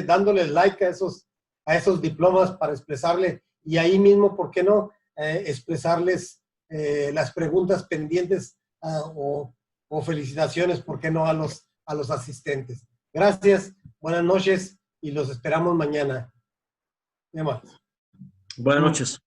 S1: dándoles like a esos diplomas para expresarle, y ahí mismo, ¿por qué no? Expresarles las preguntas pendientes o felicitaciones, ¿por qué no? A los asistentes. Gracias, buenas noches y los esperamos mañana.
S7: Buenas noches.